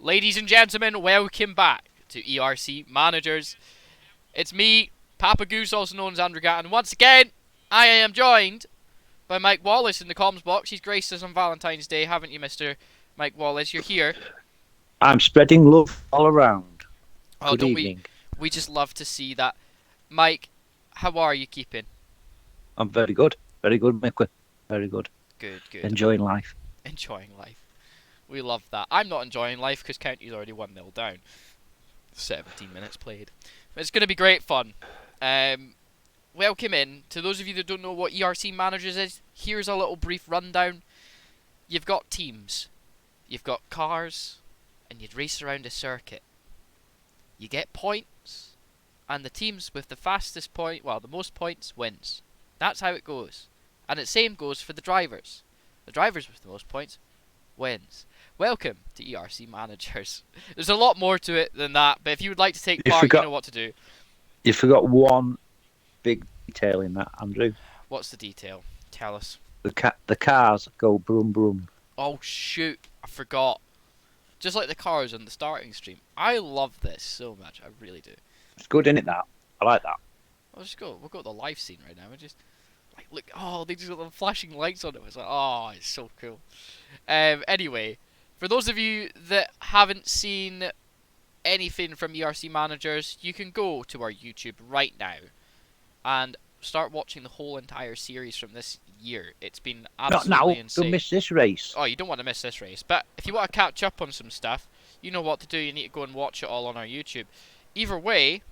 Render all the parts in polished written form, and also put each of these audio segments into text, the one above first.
Ladies and gentlemen, welcome back to ERC Managers. It's me, Papa Goose, also known as Andrew Gat, and once again, I am joined by Mike Wallace in the comms box. He's graced us on Valentine's Day, haven't you, Mr. Mike Wallace? You're here. I'm spreading love all around. Oh, Good don't evening. we just love to see that. Mike, how are you keeping? I'm very good. Very good, Mickey. Very good. Good, good. Enjoying life. Enjoying life. We love that. I'm not enjoying life because County's already 1-0 down. 17 minutes played. It's going to be great fun. Welcome in. To those of you that don't know what ERC Managers is, here's a little brief rundown. You've got teams. You've got cars. And you'd race around a circuit. You get points. And the teams with the fastest point, well, the most points, wins. That's how it goes. And the same goes for the drivers. The drivers with the most points wins. Welcome to ERC Managers. There's a lot more to it than that, but if you would like to take part, you know what to do. You forgot one big detail in that, Andrew. What's the detail? Tell us. The cars go brum brum. Oh shoot, I forgot. Just like the cars on the starting stream. I love this so much, I really do. It's good, isn't it, that? I like that. We'll go to the live scene right now. We're just like, look, oh, they just got the flashing lights on it. It's like, oh, it's so cool. Anyway, for those of you that haven't seen anything from ERC Managers, you can go to our YouTube right now and start watching the whole entire series from this year. It's been absolutely Not now. insane. Don't miss this race. Oh, you don't want to miss this race. But if you want to catch up on some stuff, you know what to do. You need to go and watch it all on our YouTube. Either way,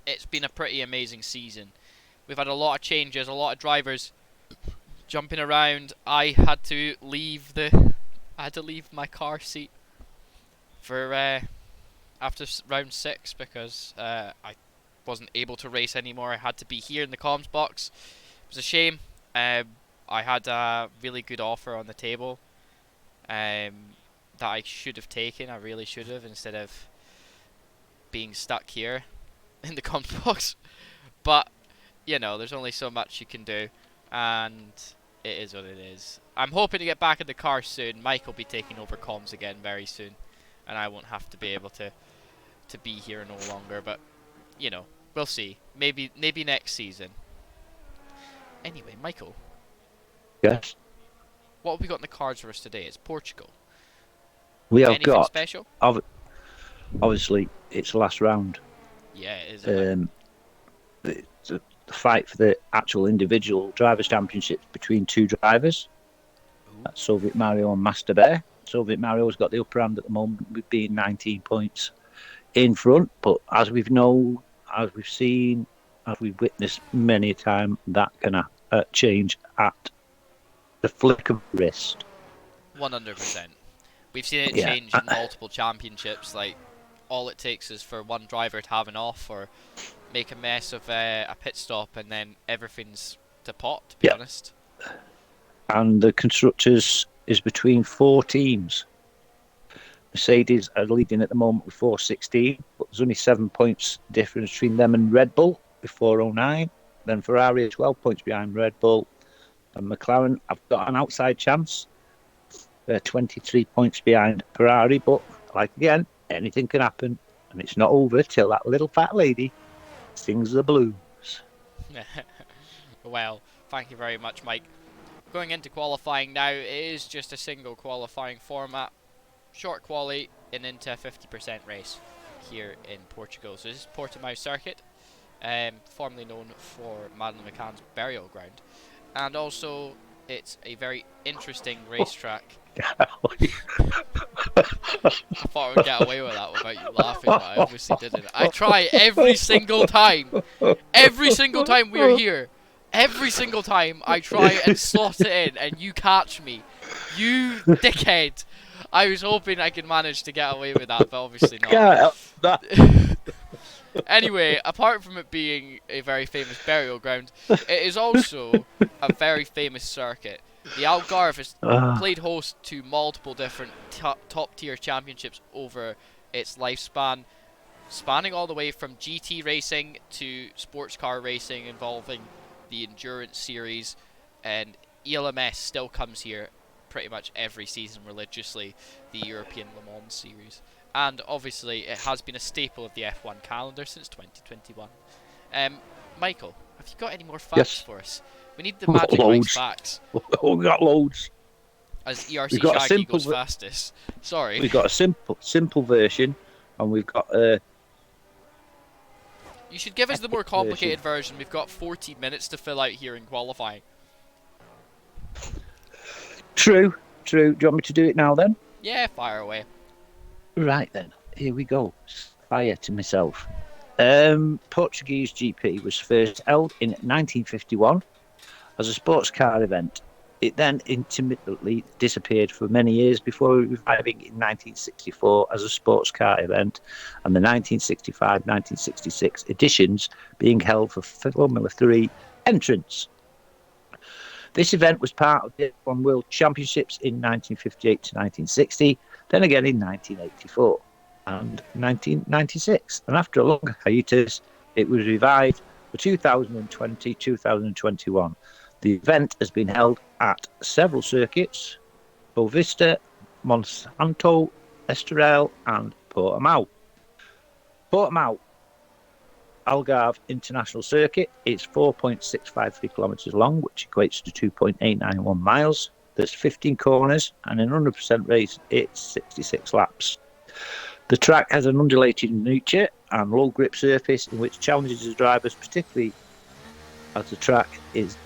it's been a pretty amazing season. We've had a lot of changes, a lot of drivers jumping around. I had to leave my car seat for after round 6 because I wasn't able to race anymore. I had to be here in the comms box. It was a shame. I had a really good offer on the table that I should have taken. I really should have, instead of being stuck here in the comms box. But you know, there's only so much you can do, and it is what it is. I'm hoping to get back in the car soon. Mike will be taking over comms again very soon, and I won't have to be able to be here no longer. But you know, we'll see. Maybe next season. Anyway, Michael. Yes. What have we got in the cards for us today? It's Portugal. We have Anything got special? Obviously, it's the last round. Yeah, it is. The fight for the actual individual drivers' championships between two drivers. Ooh. That's Soviet Mario and Master Bear. Soviet Mario's got the upper hand at the moment, with being 19 points in front. But as we've seen, as we've witnessed many a time, that can change at the flick of the wrist. 100%. We've seen it change in multiple championships. Like, all it takes is for one driver to have an off or make a mess of a pit stop, and then everything's to pot, to be honest. And the constructors is between 4 teams. Mercedes are leading at the moment with 416, but there's only 7 points difference between them and Red Bull with 409. Then Ferrari are 12 points behind Red Bull, and McLaren have got an outside chance. They're 23 points behind Ferrari, but like again, anything can happen, and it's not over till that little fat lady sings the blues. Well, thank you very much, Mike. Going into qualifying now, it is just a single qualifying format. Short quali and into a 50% race here in Portugal. So this is Portimao circuit, formerly known for Madeline McCann's burial ground. And also, it's a very interesting racetrack. I thought I would get away with that without you laughing, but I obviously didn't. I try every single time. Every single time we're here. Every single time I try and slot it in and you catch me. You dickhead. I was hoping I could manage to get away with that, but obviously not. Anyway, apart from it being a very famous burial ground, it is also a very famous circuit. The Algarve has played host to multiple different top-tier championships over its lifespan, spanning all the way from GT racing to sports car racing involving the Endurance Series, and ELMS still comes here pretty much every season religiously, the European Le Mans series. And obviously, it has been a staple of the F1 calendar since 2021. Michael, have you got any more facts Yes, for us? We need the we've got magic race loads. facts. We've got loads. As We've ERC got a Shaggy simple. goes fastest. Sorry. We've got a simple version, and we've got a You should give us the epic more complicated version. We've got 14 minutes to fill out here in qualifying. True. Do you want me to do it now then? Yeah, fire away. Right then. Here we go. Fire to myself. Portuguese GP was first held in 1951 as a sports car event. It then intermittently disappeared for many years before reviving in 1964 as a sports car event, and the 1965-1966 editions being held for Formula 3 entrants. This event was part of the F1 World Championships in 1958 to 1960, then again in 1984 and 1996. And after a long hiatus, it was revived for 2020-2021. The event has been held at several circuits: Boavista, Monsanto, Estoril, and Portimao. Portimao Algarve International Circuit is 4.653 kilometres long, which equates to 2.891 miles. There's 15 corners, and in 100% race, it's 66 laps. The track has an undulating nature and low grip surface, in which challenges the drivers, particularly if the track is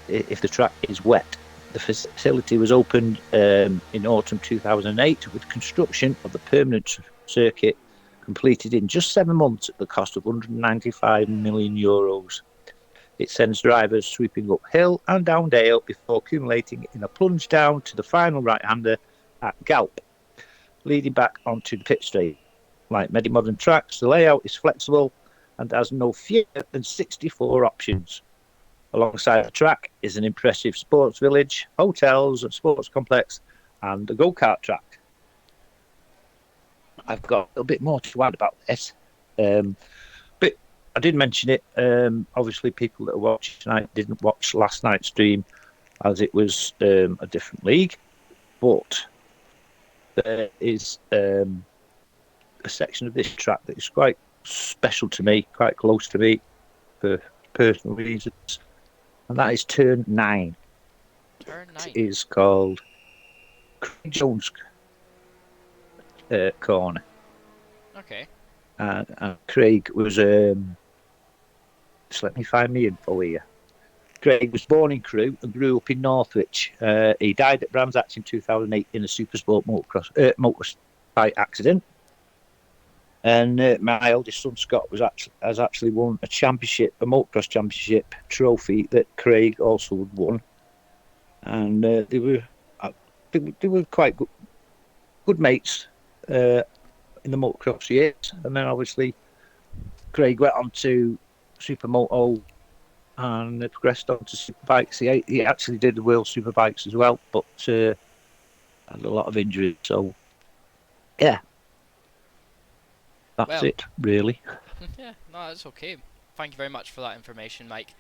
wet. The facility was opened in autumn 2008, with construction of the permanent circuit completed in just 7 months at the cost of €195 million. It sends drivers sweeping uphill and down dale before accumulating in a plunge down to the final right-hander at Galp, leading back onto the pit straight. Like many modern tracks, the layout is flexible and has no fewer than 64 options. Alongside the track is an impressive sports village, hotels, a sports complex, and a go-kart track. I've got a little bit more to add about this, but I did mention it. Obviously, people that are watching tonight didn't watch last night's stream, as it was a different league, but there is a section of this track that is quite special to me, quite close to me for personal reasons, and that is turn 9. Turn 9. It is called Craig Jones corner. Okay. And Craig was just let me find me info here. Craig was born in Crewe and grew up in Northwich. He died at Brands Hatch in 2008 in a supersport motorbike accident. And my eldest son Scott has actually won a motocross championship trophy that Craig also had won. And they were quite good mates in the motocross years. And then obviously Craig went on to Supermoto and progressed on to Superbikes. He actually did the World Superbikes as well, but had a lot of injuries. So yeah. That's it, really. Yeah, no, that's okay. Thank you very much for that information, Mike.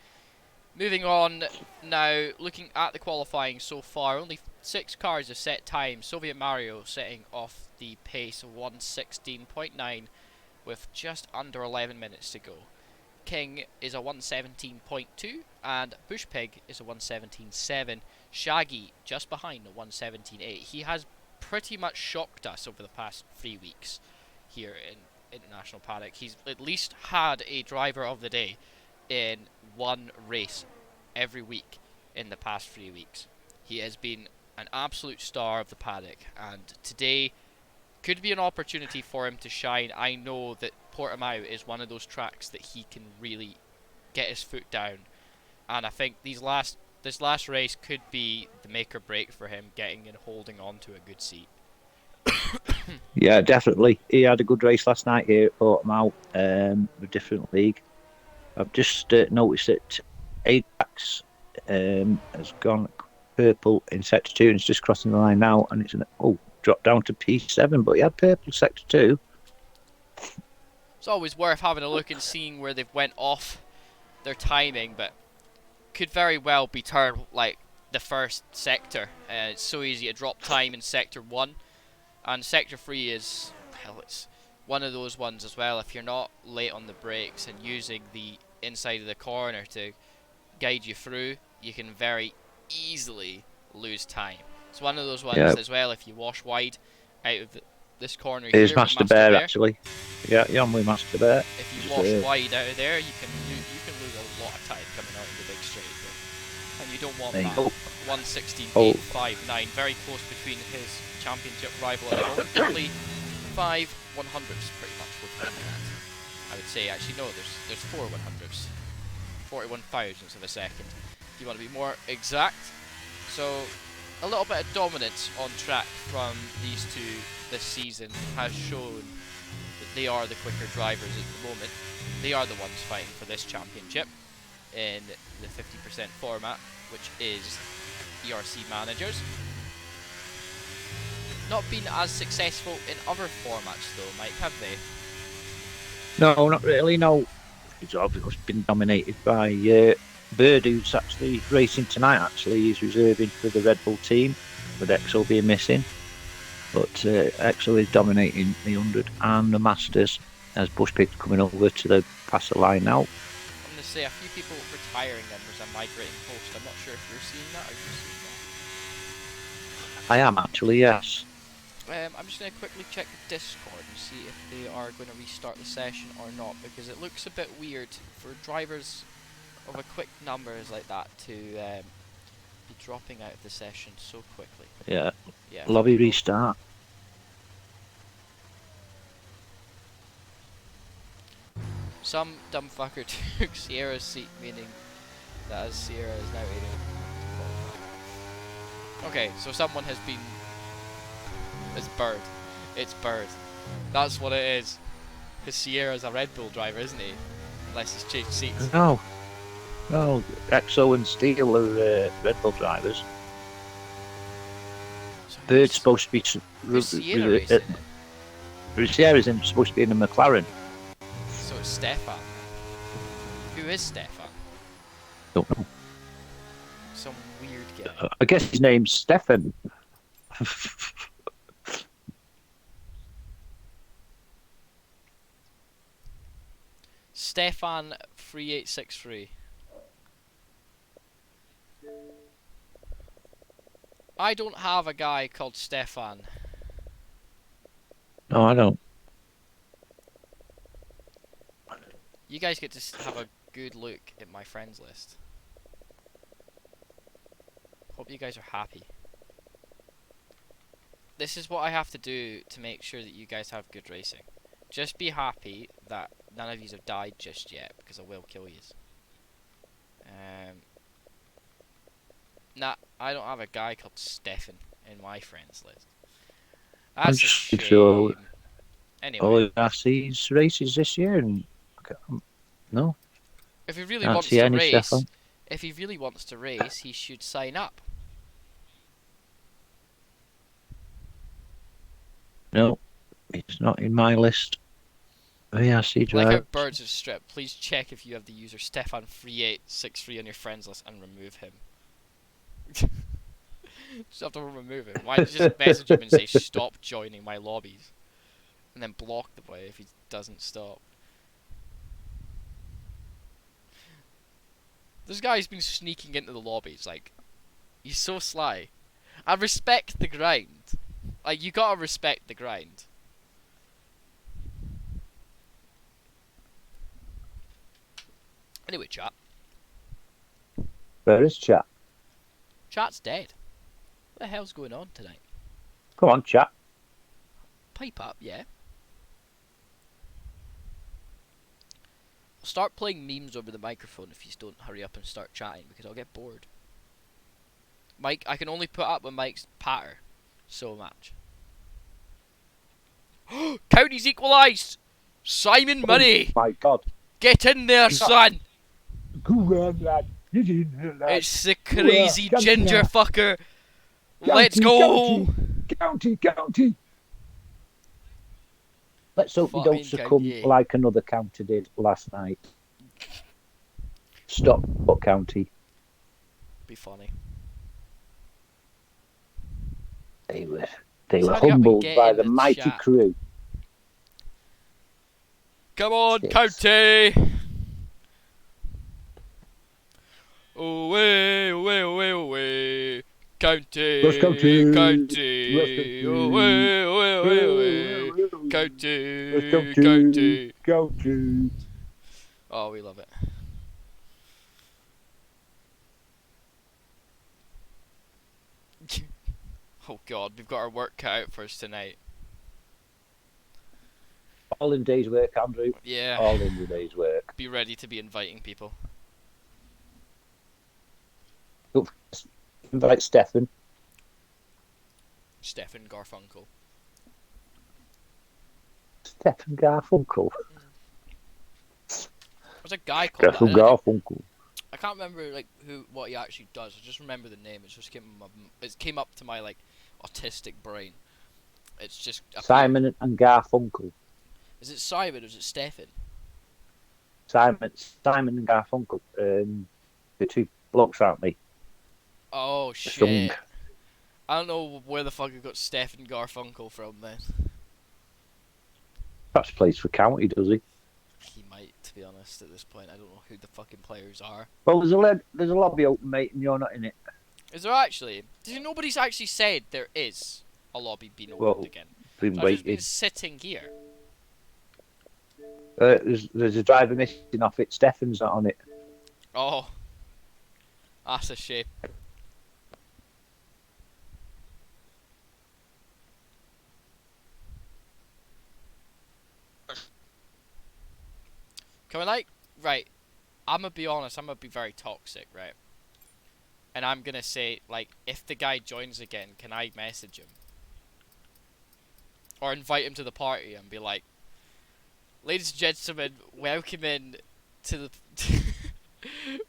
Moving on now, looking at the qualifying so far, only 6 cars have set time. Soviet Mario setting off the pace of 1:16.9 with just under 11 minutes to go. King is a 1:17.2 and Bush Pig is a 1:17.7. Shaggy just behind a 1:17.8. He has pretty much shocked us over the past 3 weeks here in International Paddock. He's at least had a driver of the day in one race every week in the past 3 weeks. He has been an absolute star of the paddock, and today could be an opportunity for him to shine. I know that Portimao is one of those tracks that he can really get his foot down, and I think this last race could be the make or break for him getting and holding on to a good seat. Yeah, definitely. He had a good race last night here at Portimao, a different league. I've just noticed that Ajax has gone purple in Sector 2 and it's just crossing the line now, and it's dropped down to P7, but he had purple Sector 2. It's always worth having a look and seeing where they've went off their timing, but could very well be turned, like, the first sector. It's so easy to drop time in sector 1, and sector 3 is, hell, it's one of those ones as well. If you're not late on the brakes and using the inside of the corner to guide you through, you can very easily lose time. It's one of those ones as well. If you wash wide out of this corner Here's here, Master Bear actually. Yeah, you're on with Master Bear. If you wash wide out of there, you can lose a lot of time coming out of the big straight. And you don't want there that. 1:16.859, very close between his championship rival at the moment. Only 5 100s pretty much within that. I would say actually no, there's 4 100s. 41 thousandths of a second. If you want to be more exact. So a little bit of dominance on track from these two this season has shown that they are the quicker drivers at the moment. They are the ones fighting for this championship in the 50% format, which is ERC Managers. Not been as successful in other formats though, Mike, have they? No, not really, no. It's obviously been dominated by Bird, who's actually racing tonight. Actually, he's reserving for the Red Bull team, with Exo being missing. But Exo is dominating the 100 and the Masters, as Bushpig's coming over to the past the line now. I'm going to say a few people retiring then was a migrating post. I'm not sure if you're seeing that or you're seeing that. I am actually, yes. I'm just going to quickly check the Discord and see if they are going to restart the session or not, because it looks a bit weird for drivers of a quick numbers like that to be dropping out of the session so quickly. Yeah. Yeah. Lobby restart. Some dumb fucker took Sierra's seat, meaning that Sierra is now 80. Okay, so someone has been... It's Bird. It's Bird. That's what it is. Because Sierra's a Red Bull driver, isn't he? Unless he's changed seats. No. No, Exo and Steele are Red Bull drivers. So Bird's supposed to be... Sierra's supposed to be in a McLaren. So it's Stefan. Who is Stefan? Don't know. Some weird guy. I guess his name's Stefan. Stefan 3863. I don't have a guy called Stefan. No, I don't. You guys get to have a good look at my friends list. Hope you guys are happy. This is what I have to do to make sure that you guys have good racing. Just be happy that none of you have died just yet, because I will kill you. Nah, I don't have a guy called Stefan in my friends list. That's a shame. So, anyway. ERC's races this year, and no. If he really wants to race, he should sign up. No, it's not in my list. ERC driver. Like how Birds are stripped, please check if you have the user Stefan3863 on your friends list and remove him. Just have to remove him. Why don't you just message him and say stop joining my lobbies, and then block the boy if he doesn't stop. This guy's been sneaking into the lobbies, like, he's so sly. I respect the grind. Like, you gotta respect the grind. Anyway, chat. Where is chat? Chat's dead. What the hell's going on tonight? Come on, chat. Pipe up, yeah. I'll start playing memes over the microphone if you don't hurry up and start chatting, because I'll get bored. Mike, I can only put up with Mike's patter so much. Counties equalised! Simon Money! Oh my God. Get in there, son! Go on, lad. Get in there, lad. It's the crazy ginger fucker! Let's go! County. Let's hope we don't succumb like another county did last night. Stockport County. Be funny. They were they Let's were hurry up and humbled get by in the the mighty chat. crew. Come on, 6. County! Away, away, away, away. West County, County, West County, County, away, away, away, away. West County, County, County. County. Oh, we love it. Oh god, we've got our work cut out for us tonight. All in day's work, Andrew. Yeah. All in the day's work. Be ready to be inviting people. Invite Stefan. Stefan Garfunkel. Stefan Garfunkel. There's a guy called Stefan that. Garfunkel. I can't remember like what he actually does. I just remember the name. It just came up to my like autistic brain. It's just Simon and Garfunkel. Is it Simon or is it Stefan? Simon and Garfunkel. The two blokes, aren't they? Oh Sung. shit! I don't know where the fuck I got Stefan Garfunkel from then. Perhaps plays for County, does he? He might, to be honest. At this point, I don't know who the fucking players are. Well, there's a lobby open, mate, and you're not in it. Is there actually? Nobody's actually said there is a lobby being opened again. Been So I've just waiting. been sitting here. There's a driver missing off it. Stefan's not on it. Oh, that's a shame. Can we right, I'm gonna be honest, I'm gonna be very toxic, right? And I'm gonna say, like, if the guy joins again, can I message him? Or invite him to the party and be like, ladies and gentlemen, welcome in to the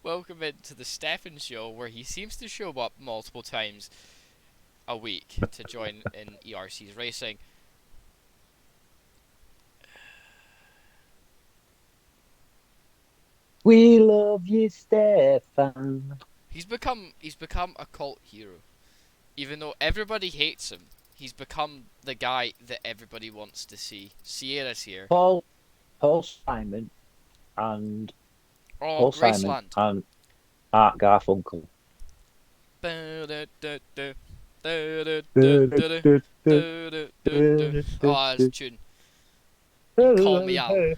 welcome in to the Stefan show, where he seems to show up multiple times a week to join in ERC's racing. We love you, Stefan. He's become a cult hero. Even though everybody hates him, he's become the guy that everybody wants to see. Sierra's here. Paul Simon and Oh, Paul Simon Graceland. and Art Garfunkel. Oh, that's a tune. You call me out. Can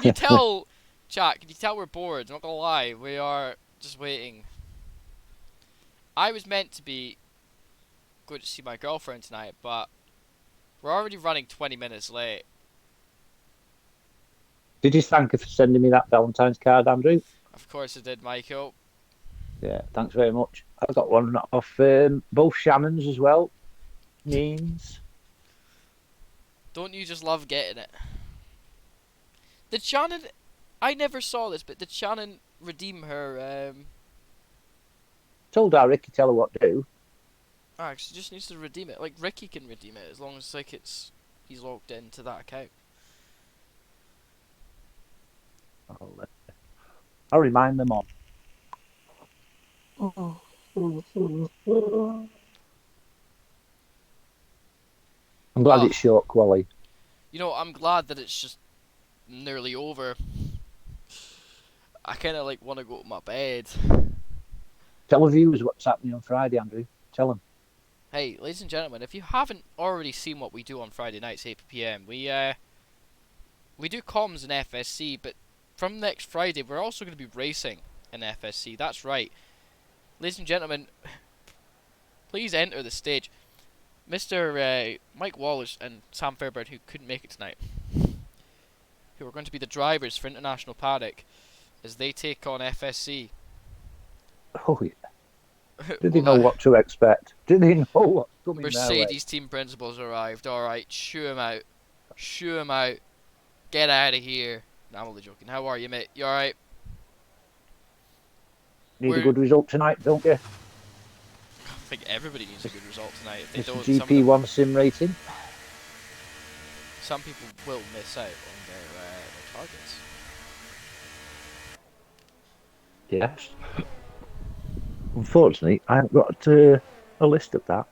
you tell, chat, can you tell we're bored? I'm not gonna lie, we are just waiting. I was meant to be going to see my girlfriend tonight, but we're already running 20 minutes late. Did you thank her for sending me that Valentine's card, Andrew? Of course I did, Michael. Yeah, thanks very much. I got one off both Shannons as well. Means. Don't you just love getting it? Did Shannon... I never saw this, but did Shannon redeem her... Told our Ricky, tell her what to do. Ah, she just needs to redeem it. Like, Ricky can redeem it, as long as, like, he's logged into that account. I'll remind them on. I'm glad it's short, Quali. You know, I'm glad that it's just nearly over. I kind of, like, want to go to my bed. Tell the viewers what's happening on Friday, Andrew. Tell them. Hey, ladies and gentlemen, if you haven't already seen what we do on Friday nights, 8 PM, we do comms in FSC, but from next Friday, we're also going to be racing in FSC. That's right. Ladies and gentlemen, please enter the stage. Mr. Mike Wallace and Sam Fairbairn, who couldn't make it tonight, who are going to be the drivers for International Paddock as they take on FSC. Oh, yeah. Did they know what to expect? Did they know what's coming Mercedes team principals arrived. Alright, shoo him out. Shoo him out. Get out of here. No, I'm only joking. How are you, mate? You alright? Need a good result tonight, don't you? I think everybody needs a good result tonight. If they It's don't, GP1 sim rating. some people will miss out on their targets. Yes. Unfortunately, I haven't got a list of that.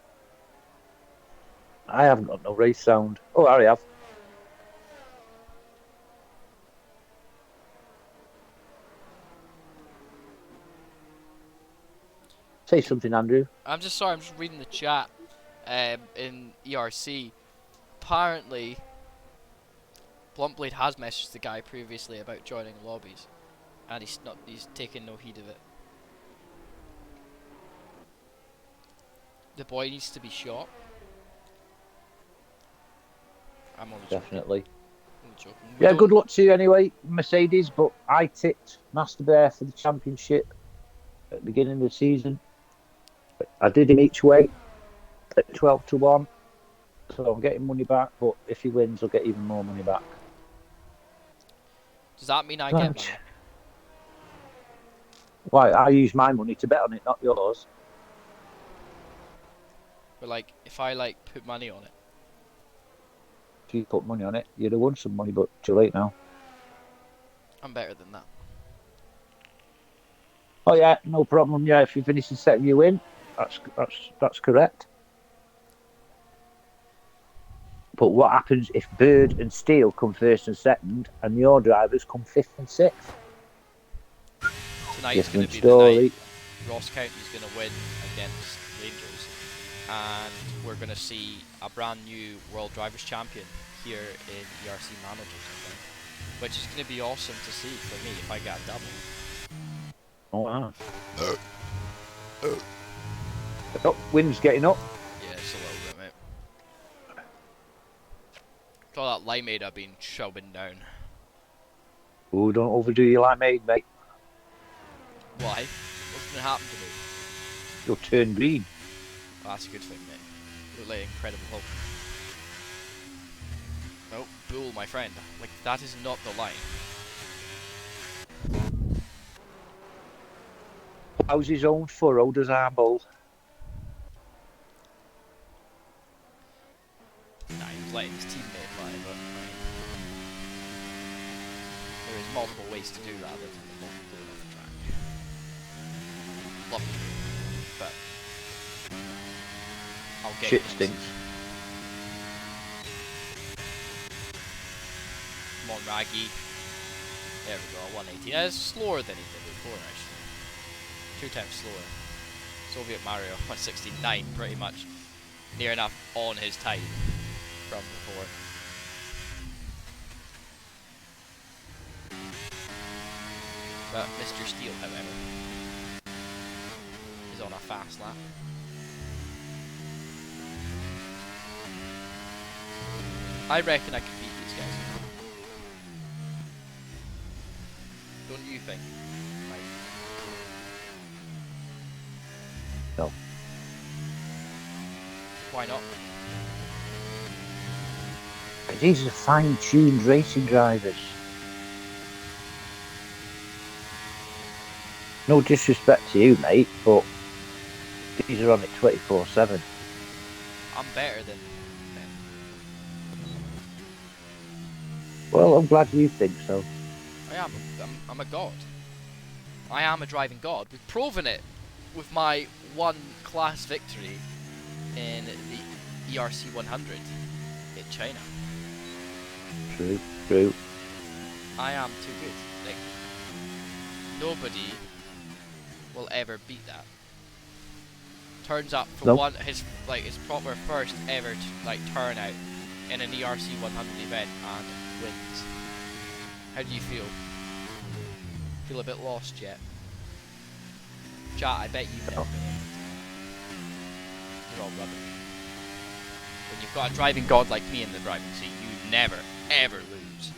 I haven't got no race sound. Oh, I have. Say something, Andrew. I'm just sorry. I'm just reading the chat. In ERC, apparently, Bluntblade has messaged the guy previously about joining lobbies, and he's taken no heed of it. The boy needs to be shot. I'm only joking. Definitely. Only joking. Yeah, good luck to you anyway, Mercedes. But I tipped Master Bear for the championship at the beginning of the season. I did him each way at 12-1. So I'm getting money back. But if he wins, I'll get even more money back. Does that mean I get money? Why? I use my money to bet on it, not yours. But like, if I like put money on it. If you put money on it, you'd have won some money, but too late now. I'm better than that. Oh yeah, no problem. Yeah, if you finish in second, you win. That's correct. But what happens if Bird and Steele come first and second, and your drivers come fifth and sixth? Tonight's going to be story. the night Ross County's going to win against Rangers, and we're going to see a brand new World Drivers' Champion here in ERC Managers, I think, which is going to be awesome to see for me if I get a double. Oh wow. Oh, wind's getting up. Yeah, it's a little bit, mate. All that limeade I've been shoving down. Oh, don't overdo your limeade, mate. Why? What's going to happen to me? You'll turn green. Oh, that's a good thing, mate. Look like Incredible Hulk. Oh, bull, my friend. Like, that is not the line. How's his own furrow, does our bull? Nah, he was letting his teammate fly, but I mean, there is multiple ways to do that other than the ball going off the track. Love to, but I'll get Shit you stinks. Come on, Raggy. There we go, 180. Yeah, it's slower than he did before, actually. 2 times slower. Soviet Mario 169, pretty much near enough on his time from before. But Mr. Steele, however, is on a fast lap. I reckon I could beat these guys. Don't you think? Right. No. Why not? Because these are fine-tuned racing drivers. No disrespect to you, mate, but these are on it 24/7. I'm better than them. Well, I'm glad you think so. I am. I'm a god. I am a driving god. We've proven it with my one class victory in the ERC 100 in China. True, true. I am too good. Like, nobody will ever beat that. Turns up for Nope. his proper first ever turnout in an ERC 100 event and wins. How do you feel? Feel a bit lost yet? Chat, I bet you've never been able to. You're all rubbish. When you've got a driving god like me in the driving seat, you never, ever lose.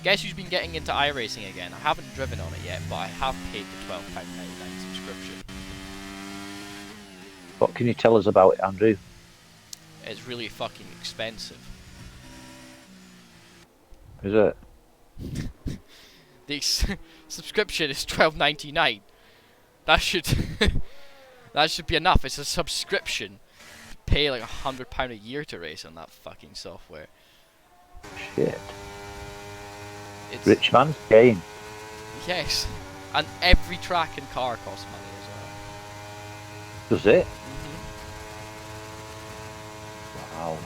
Guess who's been getting into iRacing again? I haven't driven on it yet, but I have paid the £12.99 subscription. What can you tell us about it, Andrew? It's really fucking expensive. Is it? The subscription is £12.99. That should that should be enough. It's a subscription. Pay like £100 a year to race on that fucking software. Shit. It's, Rich man's game. yes, and every track and car costs money as well. Does it? Hmm. Wow.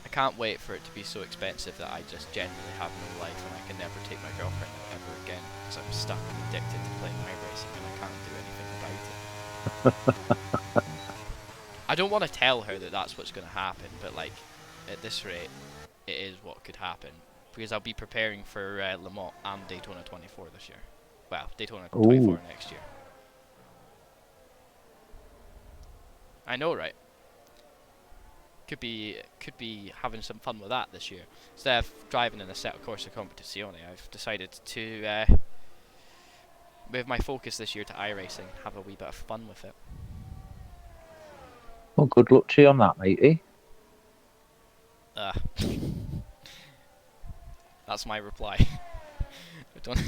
I can't wait for it to be so expensive that I just genuinely have no life and I can never take my girlfriend out ever again because I'm stuck and addicted to playing iRacing and I can't do anything about it. I don't want to tell her that that's what's going to happen, but like at this rate, it is what could happen because I'll be preparing for Le Mans and Daytona 24 this year. Well, Daytona 24 Ooh. next year. I know, right? Could be having some fun with that this year. Instead of driving in a set Corsa Competizione, I've decided to move my focus this year to iRacing, have a wee bit of fun with it. Well, good luck to you on that, matey. Uh, that's my reply. I don't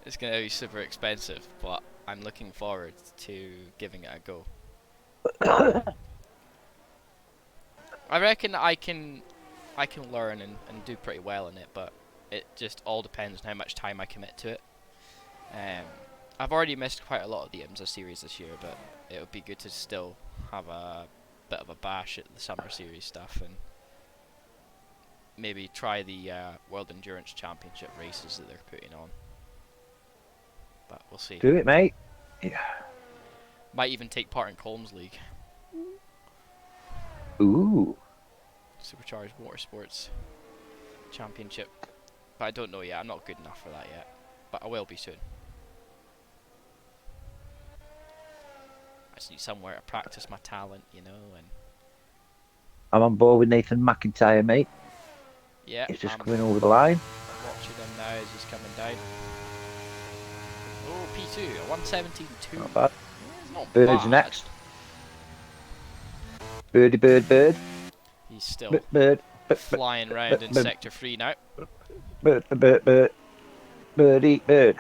it's going to be super expensive, but I'm looking forward to giving it a go. I reckon I can learn and do pretty well in it, but it just all depends on how much time I commit to it. I've already missed quite a lot of the IMSA series this year, but it would be good to still have a bit of a bash at the summer series stuff and maybe try the World Endurance Championship races that they're putting on. But we'll see. Do it, mate. Yeah. Might even take part in Colms League. Ooh. Supercharged Motorsports Championship. But I don't know yet. I'm not good enough for that yet. But I will be soon. I just need somewhere to practice my talent, you know, and I'm on board with Nathan McIntyre, mate. yeah, He's just I'm coming over the line. watching him now as he's coming down. Oh, P2, a 117.2. Not bad. It's not Bird's bad. next. Birdie, bird, bird. He's still Bird, bird. flying round in bird, Sector 3 now. bird, bird, bird. Birdie, bird.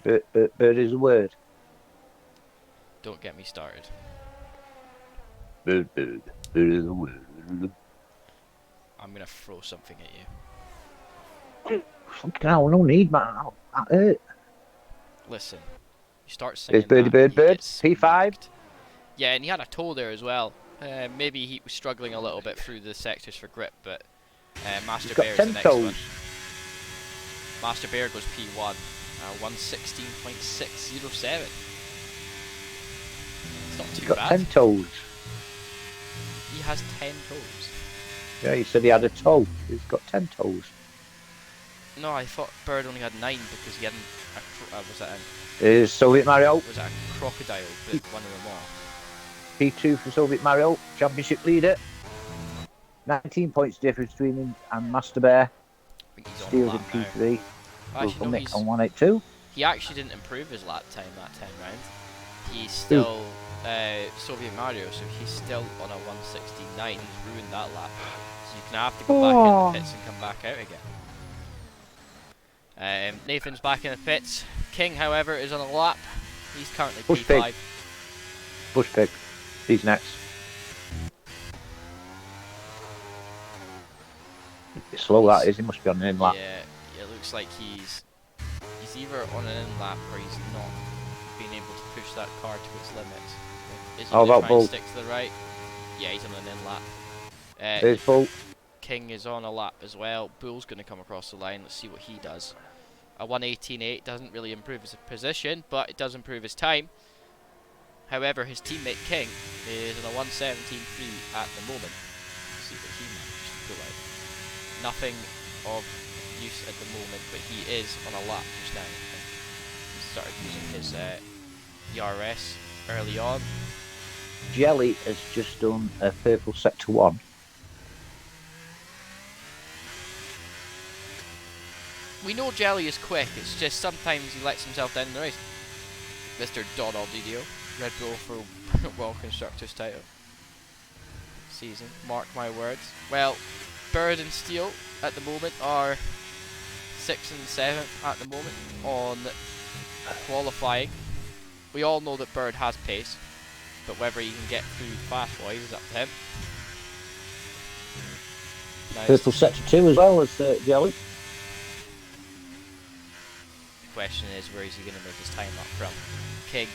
Bird, bird, bird is a word. Don't get me started. Bird, bird. Bird is a word. I'm going to throw something at you. Fucking hell, no need, man. That hurt. Listen, you start There's singing birdie, that, bird, you bird. get P5. smacked. Yeah, and he had a toe there as well. Maybe he was struggling a little bit through the sectors for grip, but Master He's got Bear's 10 the next toes. one. Master Bear goes P1, 116.607. It's not He's too got bad. 10 toes. He has 10 toes. Yeah, he said he had a toe. He's got 10 toes. No, I thought Bird only had 9 because he hadn't. Is Soviet Mario. Was that a crocodile that one of them all? P2 for Soviet Mario. Championship leader. 19 points difference between him and Master Bear. I think he's on a Steals in lap now. P3. Actually, no, Nick on 182. he actually didn't improve his lap time that time round. He's still Soviet Mario, so he's still on a 169. He's ruined that lap. So you're going to have to go back in the pits and come back out again. Nathan's back in the pits. King, however, is on a lap. He's currently Bush P5. pig. Bush pig. He's next. It's slow that is. He must be on an in lap. Yeah, it looks like he's either on an in lap or he's not being able to push that car to its limits. Is he How going to about try Bull? and stick to the right? Yeah, he's on an in lap. There's Bull. King is on a lap as well. Bull's going to come across the line. Let's see what he does. A 118.8 doesn't really improve his position, but it does improve his time. However, his teammate King is on a 117.3 at the moment. Let's see what he manages to pull out. Nothing of use at the moment, but he is on a lap just now. I think he started using his ERS early on. Jelly has just done a purple sector 1. We know Jelly is quick, it's just sometimes he lets himself down in the race. Mr. Donald Didio, Red Bull for World Constructors title season, mark my words. Well, Bird and Steel at the moment are 6th and 7th at the moment on qualifying. We all know that Bird has pace, but whether he can get through fast-wise is up to him. Nice to Purple see. sector 2 as well as Jelly. The question is, where is he going to make his time up from? King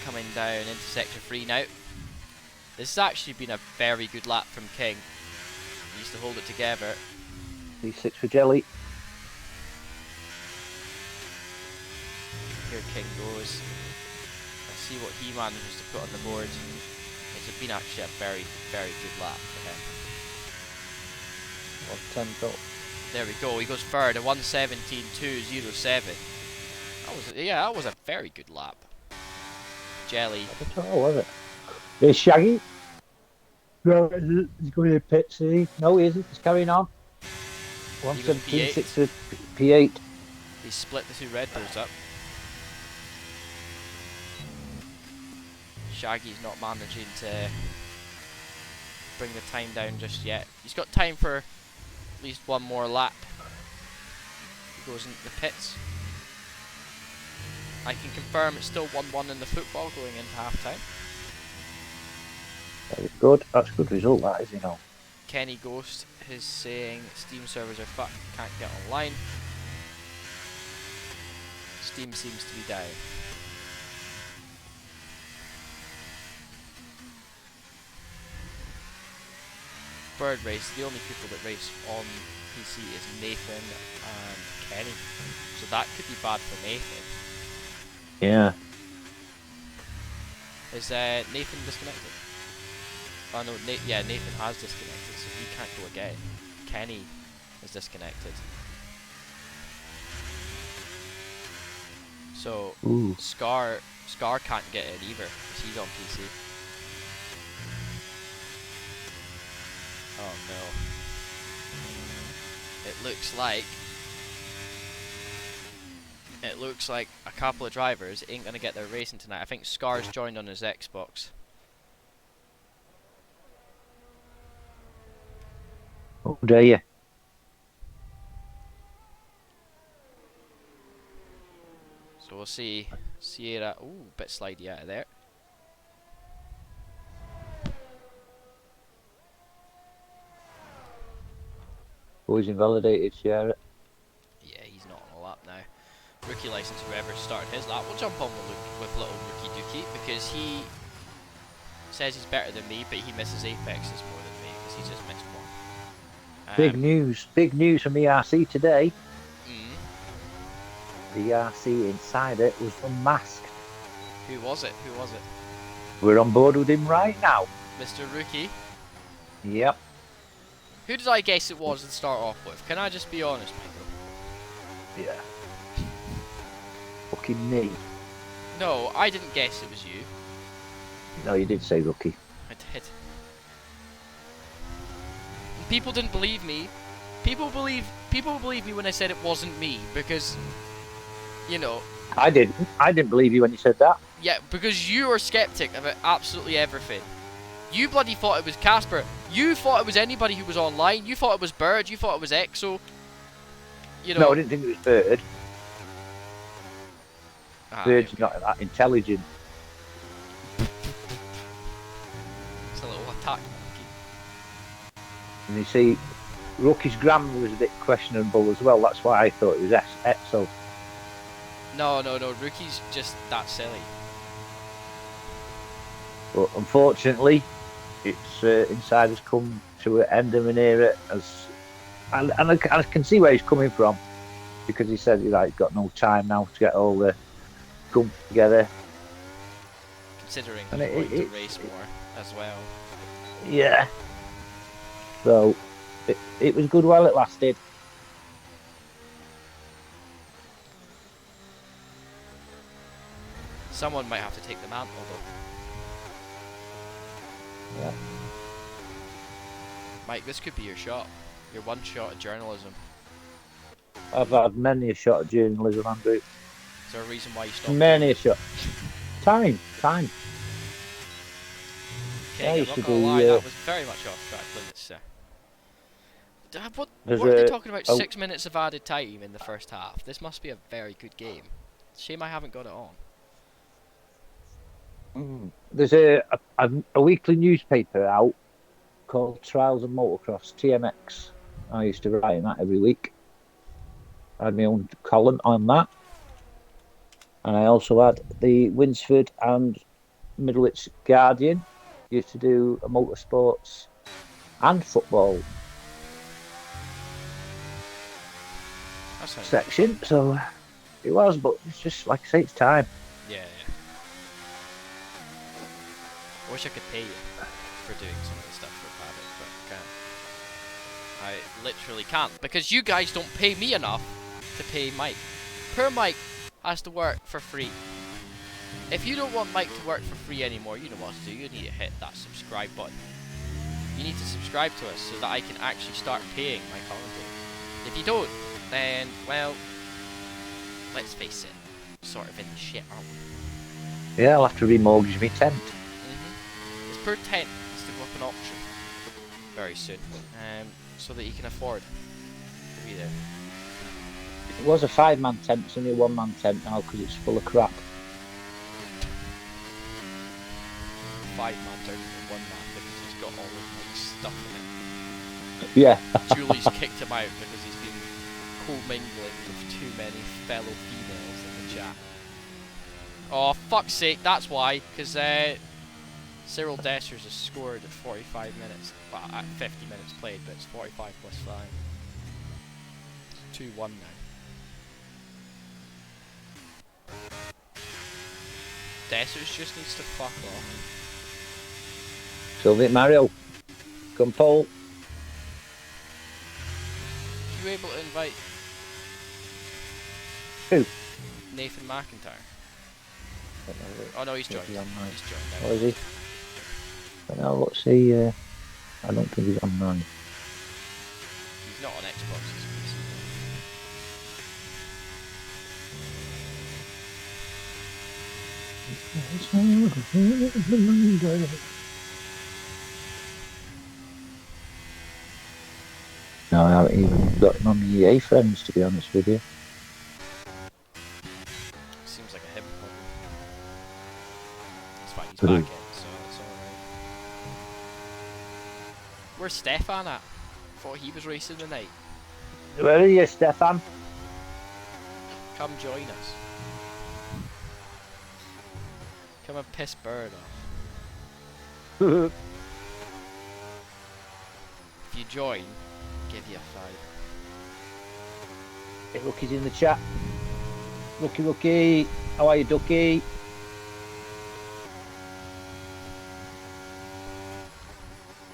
coming down into sector 3 now. This has actually been a very good lap from King. He needs to hold it together. P6 for Jelly. Here King goes. Let's see what he manages to put on the board. It's been actually a very, very good lap for him. 110 top. There we go. He goes third at 1:17.207. That was a very good lap. Jelly. That's all, was it? Here's Shaggy. No, he's going to pits. No, he isn't. He's carrying on. He goes 117, P8. 6 for P8. He split the two Red Bulls up. Shaggy's not managing to bring the time down just yet. He's got time for at least one more lap. He goes into the pits. I can confirm it's still 1-1 in the football going into half time. Very good. That's a good result, that is, you know. Kenny Ghost is saying Steam servers are fucked, can't get online. Steam seems to be down. Bird race, the only people that race on PC is Nathan and Kenny. So that could be bad for Nathan. Yeah. Is Nathan disconnected? Oh no, Nathan has disconnected, so he can't go again. Kenny is disconnected. So Ooh. Scar can't get in either, because he's on PC. Oh no. It looks like a couple of drivers ain't gonna get their racing tonight. I think Scar's joined on his Xbox. Oh, dare you. So we'll see Sierra. Ooh, bit slidey out of there. Boys invalidated, share it. Yeah, he's not on a lap now. Rookie license, whoever started his lap, we'll jump on with little Rookie Dookie, because he says he's better than me, but he misses apexes more than me, because he just missed one. Big news from ERC today. Mm. The ERC inside it was unmasked. Who was it? We're on board with him right now. Mr. Rookie? Yep. Who did I guess it was to start off with? Can I just be honest, Michael? Yeah. Fucking me. No, I didn't guess it was you. No, you did say rookie. I did. And people didn't believe me. People believe me when I said it wasn't me, because, you know. I didn't believe you when you said that. Yeah, because you are skeptic about absolutely everything. You bloody thought it was Casper. You thought it was anybody who was online. You thought it was Bird. You thought it was Exo. You know. No, I didn't think it was Bird. Bird's okay. not that intelligent. It's a little attack monkey. And you see, Rookie's grammar was a bit questionable as well. That's why I thought it was Exo. No. Rookie's just that silly. But unfortunately, it's Insider's come to an end of an era, and I can see where he's coming from, because he said he's got no time now to get all the gump together. Considering And he's going to race more as well. Yeah. So it was good while it lasted. Someone might have to take the mantle though. Yeah. Mike, this could be your shot. Your one shot at journalism. I've had many a shot at journalism, Andrew. Is there a reason why you stopped? Many a shot. Time. Okay, I'm not gonna lie, that was very much off track limits, sir. What are they talking about? 6 minutes of added time in the first half. This must be a very good game. Shame I haven't got it on. There's a weekly newspaper out called Trials of Motocross, TMX. I used to write in that every week. I had my own column on that. And I also had the Winsford and Middlewich Guardian. Used to do a motorsports and football That sounds really fun. section. So it was, but it's just like I say, it's time. Yeah, yeah. I wish I could pay you for doing some of the stuff for Paddock, but I can't. I literally can't, because you guys don't pay me enough to pay Mike. Poor Mike has to work for free. If you don't want Mike to work for free anymore, you know what to do. You need to hit that subscribe button. You need to subscribe to us so that I can actually start paying my commentators. If you don't, then, well, let's face it, sort of in the shit, aren't we? Yeah, I'll have to remortgage my tent. This per tent is to go up an auction very soon, so that you can afford to be there. It was a 5-man tent, it's only a 1-man tent now because it's full of crap. 5-man turns into 1-man because he's got all of Mike's stuff in it. Yeah. Julie's kicked him out because he's been co-mingling with too many fellow females in the chat. Oh, fuck's sake, that's why, because Cyril Dessers has scored at 45 minutes. Well, at 50 minutes played, but it's 45 plus 5. It's 2-1 now. Dessers just needs to fuck off. Soviet Mario. Come, Paul. You able to invite Who? Nathan McIntyre? Oh no, he's joined. He's joined now. What is he? But now, let's see. I don't think he's online. He's not on Xbox. He's No, I haven't even got him on the EA friends, to be honest with you. seems like a him problem. It's fine, he's back in, so it's alright. Where's Stefan at? Thought he was racing tonight. Where are you, Stefan? Come join us. Come and piss Bird off. If you join, give you a 5. Hey, Rookie's in the chat. Rookie, how are you, Ducky?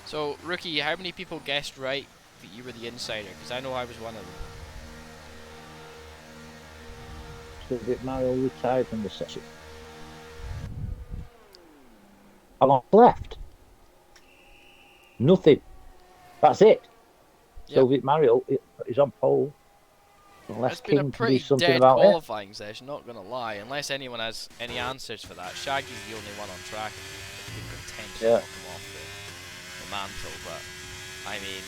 So, Rookie, how many people guessed right that you were the insider? Because I know I was one of them. Soviet Mario retired from the session. How long left? Nothing. That's it. Yep. Soviet Mario is on pole. Unless It's been a King can do pretty something dead about it. qualifying session, not gonna lie. Unless anyone has any answers for that. Shaggy's the only one on track. That could potentially knock him off the mantle, but I mean,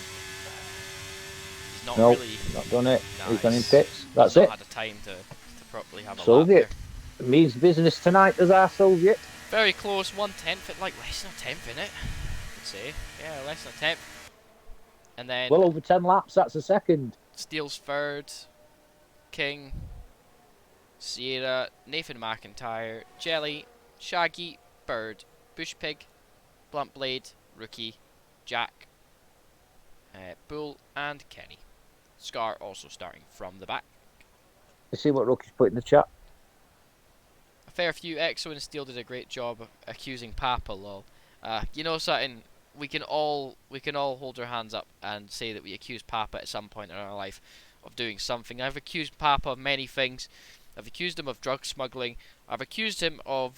he's not really. Not done it. Nah, He's gone in pits. That's he's it. not had a time to properly have a Soviet. lap there. Means business tonight as our Soviet. Very close, 1/10, like less than a tenth in it. I'd say, yeah, less than a tenth. And then Well over 10 laps. That's a second. Steele's third, King, Sierra, Nathan McIntyre, Jelly, Shaggy, Bird, Bushpig, Blunt Blade, Rookie, Jack, Bull, and Kenny. Scar also starting from the back. Let's see what Rookie's put in the chat. A fair few. Exo and Steele did a great job of accusing Papa. Lol. You know something? We can all hold our hands up and say that we accused Papa at some point in our life of doing something. I've accused Papa of many things. I've accused him of drug smuggling. I've accused him of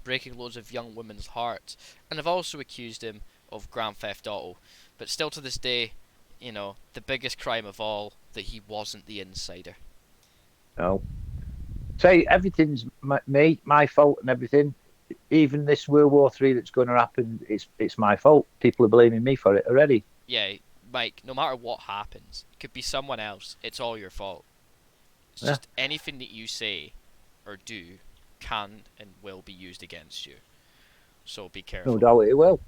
breaking loads of young women's hearts, and I've also accused him of Grand Theft Auto. But still, to this day, you know, the biggest crime of all, that he wasn't the insider. No. Say everything's my fault and everything. Even this World War III that's going to happen, it's my fault. People are blaming me for it already. Yeah, Mike, no matter what happens, it could be someone else, it's all your fault. It's Yeah. just anything that you say or do can and will be used against you. So be careful. No doubt it will.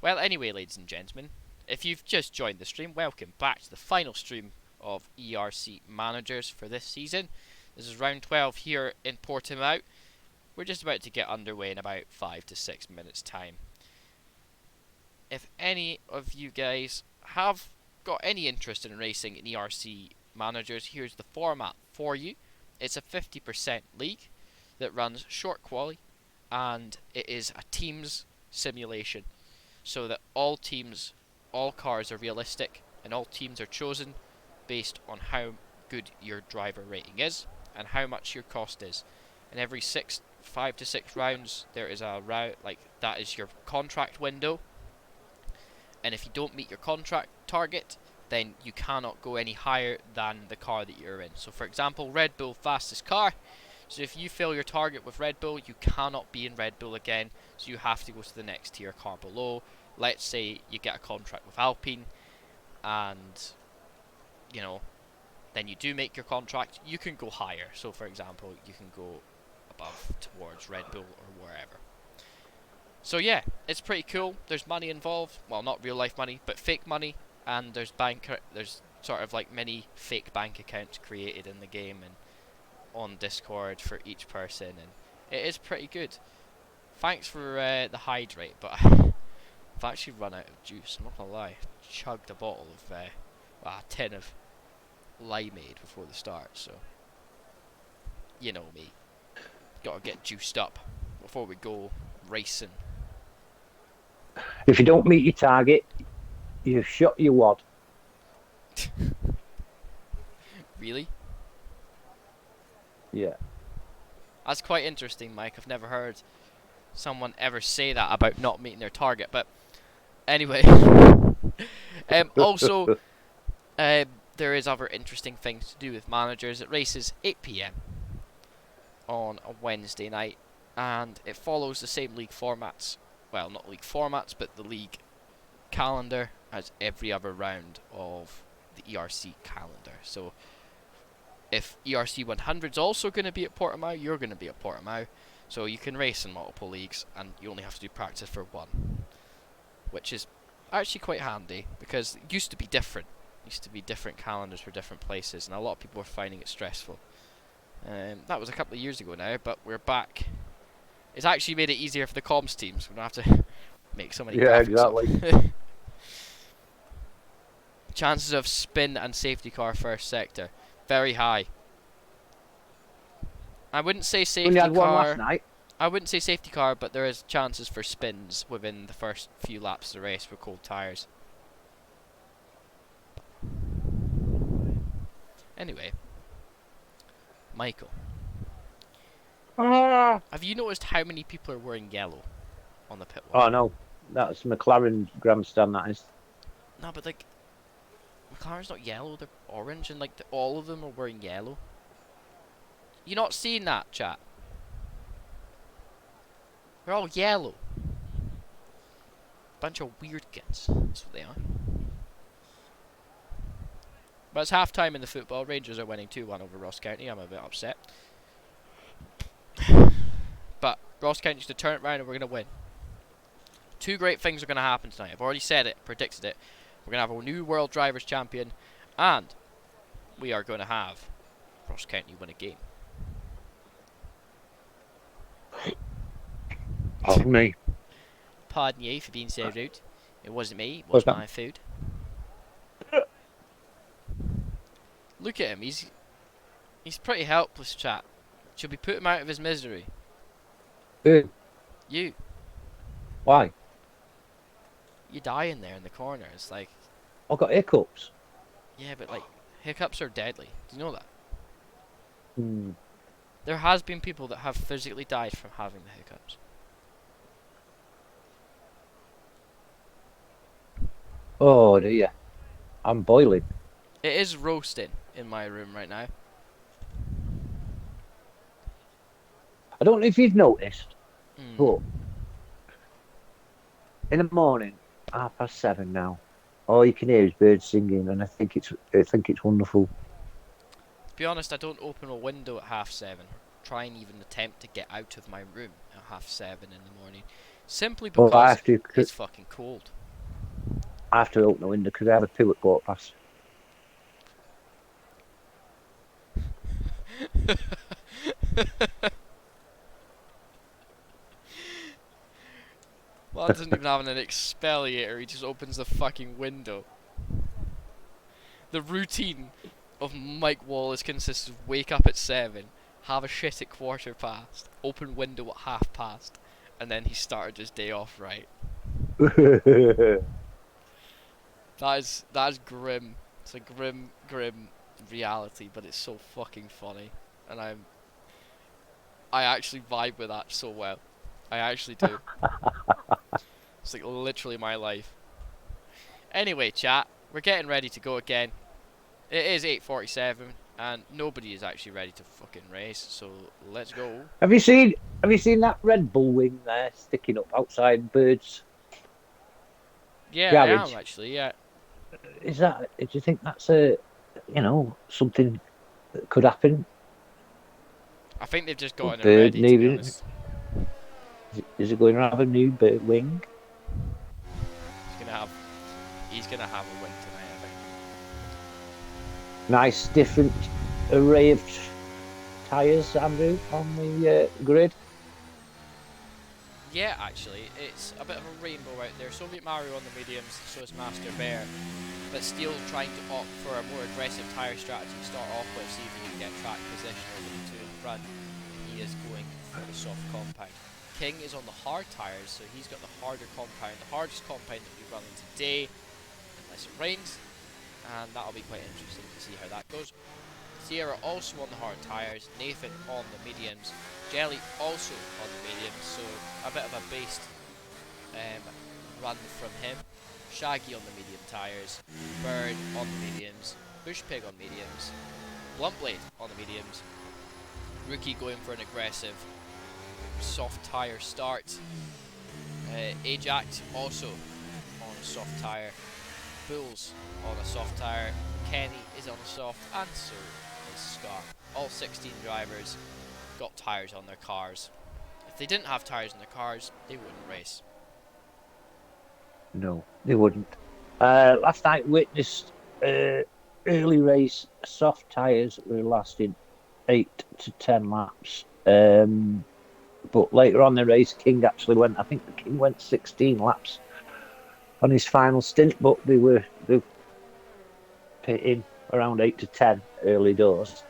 Well, anyway, ladies and gentlemen, if you've just joined the stream, welcome back to the final stream of ERC Managers for this season. This is round 12 here in Portimao. We're just about to get underway in about 5 to 6 minutes time. If any of you guys have got any interest in racing in ERC Managers, here's the format for you. It's a 50% league that runs short quali, and it is a teams simulation, so that all teams, all cars are realistic, and all teams are chosen based on how good your driver rating is and how much your cost is. And every 5 to 6 rounds, there is a route like that is your contract window. And if you don't meet your contract target, then you cannot go any higher than the car that you're in. So for example, Red Bull fastest car. So if you fill your target with Red Bull, you cannot be in Red Bull again. So you have to go to the next tier car below. Let's say you get a contract with Alpine, and you know, then you do make your contract. You can go higher. So for example, you can go above towards Red Bull or wherever. So yeah, it's pretty cool. There's money involved. Well, not real life money, but fake money. And there's sort of like many fake bank accounts created in the game and on Discord for each person, and it is pretty good. Thanks for the hydrate, but I've actually run out of juice. I'm not gonna lie. Chugged a bottle of a tin of limeade before the start, so you know me. Gotta get juiced up before we go racing. If you don't meet your target, you've shot your wad. Really? Yeah. That's quite interesting, Mike. I've never heard someone ever say that about not meeting their target, but anyway. Also, there is other interesting things to do with managers. It races 8 PM on a Wednesday night, and it follows the same league formats. Well, not league formats, but the league calendar as every other round of the ERC calendar. So if ERC 100 is also going to be at Portimao, you're going to be at Portimao. So you can race in multiple leagues, and you only have to do practice for one, which is actually quite handy, because it used to be different. It used to be different calendars for different places, and a lot of people were finding it stressful. That was a couple of years ago now, but we're back. It's actually made it easier for the comms teams. We don't have to make so many graphics up. Chances of spin and safety car first sector, very high. I wouldn't say safety had one car. last night. I wouldn't say safety car, but there is chances for spins within the first few laps of the race with cold tyres. Anyway, Michael, have you noticed how many people are wearing yellow on the pit wall? Oh no, that's McLaren grandstand. That is. No, but like, McLaren's not yellow; they're orange, and like all of them are wearing yellow. You're not seeing that, chat. They're all yellow. Bunch of weird kids. That's what they are. But it's half time in the football. Rangers are winning 2-1 over Ross County. I'm a bit upset. But Ross County's to turn it around and we're going to win. Two great things are going to happen tonight. I've already said it, predicted it. We're going to have a new World Drivers' Champion, and we are going to have Ross County win a game. Pardon me. Pardon you for being so rude. It wasn't me. It was my food. Look at him. He's pretty helpless, chat. Should we put him out of his misery? Who? You. Why? You're dying there in the corner. It's like... I've got hiccups. Yeah, but like, hiccups are deadly. Do you know that? Hmm. There has been people that have physically died from having the hiccups. Oh dear. I'm boiling. It is roasting in my room right now. I don't know if you've noticed, but in the morning, 7:30 now, all you can hear is birds singing, and I think it's wonderful. To be honest, I don't open a window at 7:30. Try and even attempt to get out of my room at 7:30 in the morning. Simply Well, because it's fucking cold. I have to open the window because I have a poo at quarter past. Man doesn't even have an exfoliator, he just opens the fucking window. The routine of Mike Wallace consists of wake up at 7, have a shit at quarter past, open window at half past, and then he started his day off right. That is grim. It's a grim reality, but it's so fucking funny. And I actually vibe with that so well. I actually do. It's like literally my life. Anyway, chat, we're getting ready to go again. It is 8:47, and nobody is actually ready to fucking race. So let's go. Have you seen that Red Bull wing there sticking up outside Bird's Yeah, I garage? am actually. Yeah, Is that? Do you think that's something that could happen? I think they've just Or gotten it Bird ready. To be needing? honest, Is it going to have a new Bird wing? he's gonna have a win tonight. I think. Nice, different array of tyres, Andrew, on the grid. Yeah, actually, it's a bit of a rainbow out there. Soviet Mario on the mediums, so is Master Bear, but still trying to opt for a more aggressive tyre strategy to start off with, see if he can get track position over the two in front. He is going for the soft compound. King is on the hard tyres, so he's got the harder compound, the hardest compound that we're running today, unless it rains, and that'll be quite interesting to see how that goes. Sierra also on the hard tyres, Nathan on the mediums, Jelly also on the mediums, so a bit of a based run from him. Shaggy on the medium tyres, Bird on the mediums, Bushpig on mediums, Bluntblade on the mediums, Rookie going for an aggressive soft tyre start, Ajax also on a soft tyre, Bulls on a soft tyre, Kenny is on a soft, and so is Scar. All 16 drivers got tyres on their cars. If they didn't have tyres on their cars, they wouldn't race. No, they wouldn't. Last night witnessed early race soft tyres were lasting 8 to 10 laps. But later on the race, King actually went. I think the King went 16 laps on his final stint, but they pitting around 8 to 10 early doors.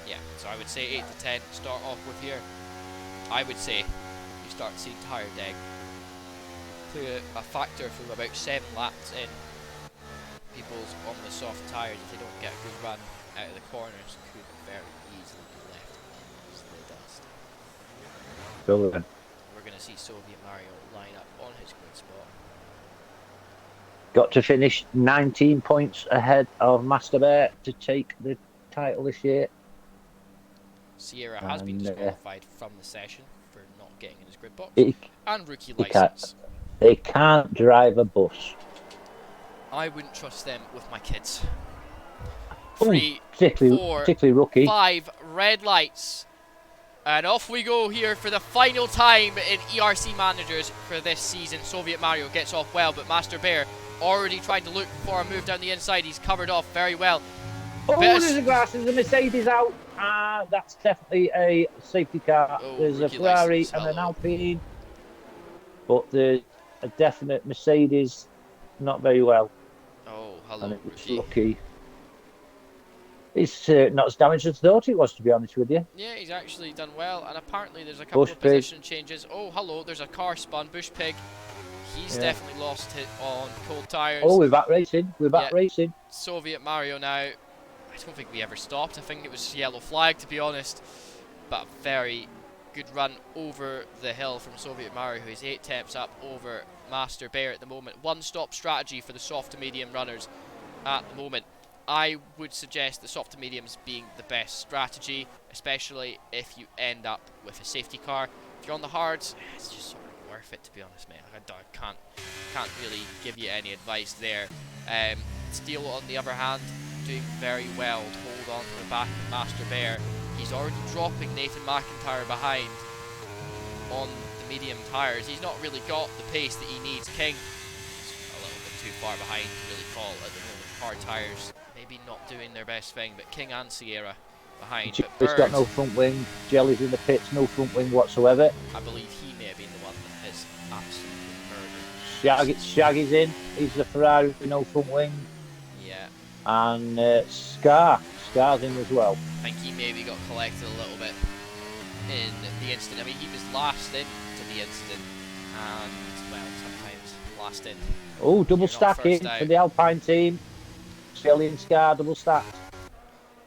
Yeah, so I would say 8 to 10 start off with here. I would say you start to see tyre deg play a factor from about 7 laps in. People's on the soft tyres, if they don't get a good run out of the corners, could very easily be left in the dust. Brilliant. We're going to see Soviet Mario line up on his grid spot. Got to finish 19 points ahead of Master Bear to take the title this year. Sierra has been disqualified from the session for not getting in his grid box. And rookie license. They can't drive a bus. I wouldn't trust them with my kids. Ooh, 3, 4, particularly rookie. 5 red lights. And off we go here for the final time in ERC Managers for this season. Soviet Mario gets off well, but Master Bear already trying to look for a move down the inside. He's covered off very well. Oh, there's a grass. There's a Mercedes out. That's definitely a safety car. Oh, there's a Ferrari and an Alpine. But there's a definite Mercedes. Not very well. Oh, hello, and it's rookie. Lucky. It's not as damaged as I thought it was, to be honest with you. Yeah, he's actually done well, and apparently there's a couple of position changes. Oh, hello, there's a car spun. Bushpig, he's definitely lost it on cold tyres. Oh, we're back racing. We're back racing. Soviet Mario now. I don't think we ever stopped. I think it was yellow flag, to be honest. But a very good run over the hill from Soviet Mario, who is 8 temps up over Master Bear at the moment. One-stop strategy for the soft to medium runners at the moment. I would suggest the soft to mediums being the best strategy, especially if you end up with a safety car. If you're on the hards, it's just sort of worth it, to be honest, mate. I can't really give you any advice there. Steel, on the other hand, doing very well to hold on to the back of Master Bear. He's already dropping Nathan McIntyre behind on the medium tyres. He's not really got the pace that he needs. King is a little bit too far behind to really call at the moment. Hard tyres maybe not doing their best thing, but King and Sierra behind. But He's Bird, got no front wing. Jelly's in the pits, no front wing whatsoever. I believe he may have been the one that has absolutely murdered. Shaggy's in. He's the Ferrari with no front wing. Yeah. And Scar's in as well. I think he maybe got collected a little bit in the incident. I mean, he was last into the incident, and well, sometimes last in. Oh, double stacking for the Alpine team. Jelly and Scar double stacked.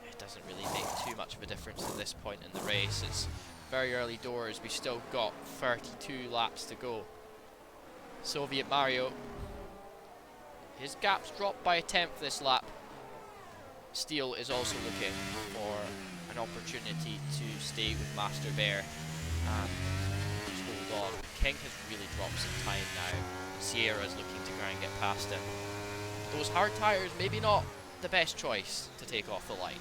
It doesn't really make too much of a difference at this point in the race. It's very early doors. We've still got 32 laps to go. Soviet Mario, his gap's dropped by a tenth this lap. Steele is also looking for an opportunity to stay with Master Bear and just hold on. King has really dropped some time now. Sierra's looking to try and get past him. Those hard tyres, maybe not the best choice to take off the line.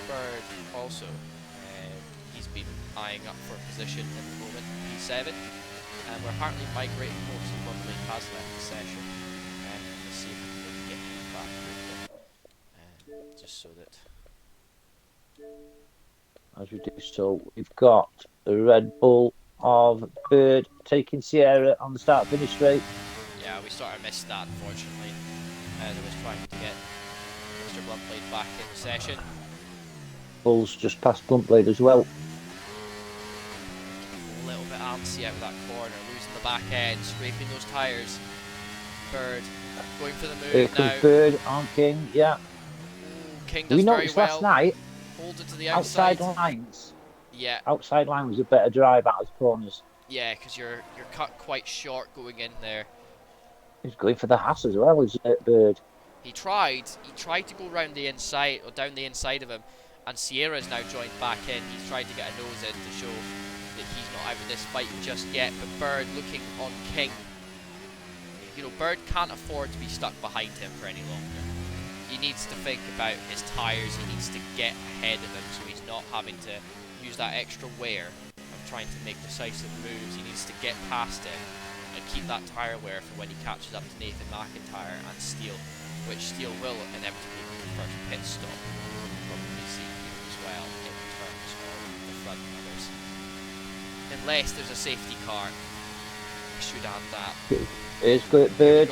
Bird also, he's been eyeing up for position at the moment, P7, and we're apparently migrating most of Lumley has left the session. Let's see if we can get him back quickly, just so that. As we do so, we've got the Red Bull of Bird taking Sierra on the start-finish straight. Yeah, we sort of missed that, unfortunately. I was trying to get Mr. Bluntblade back in the session. Bull's just past Bluntblade as well. A little bit antsy out of that corner, losing the back end, scraping those tyres. Bird going for the move Here now. comes Bird on King, yeah. Ooh, King does We very noticed well. last night, Hold it to the outside lines. Yeah. Outside line was a better drive out of corners. Yeah, because you're cut quite short going in there. He's going for the Haas as well, is it, Bird? He tried to go round the inside, or down the inside of him, and Sierra's now joined back in. He's tried to get a nose in to show that he's not out of this fight just yet, but Bird looking on King. You know, Bird can't afford to be stuck behind him for any longer. He needs to think about his tyres, he needs to get ahead of him so he's not having to use that extra wear of trying to make decisive moves. He needs to get past him and keep that tyre wear for when he catches up to Nathan McIntyre and Steele, which Steele will inevitably be the first pit stop. We'll probably see here as well in terms of the front runners. Unless there's a safety car, I should add that. Here's good, Bird.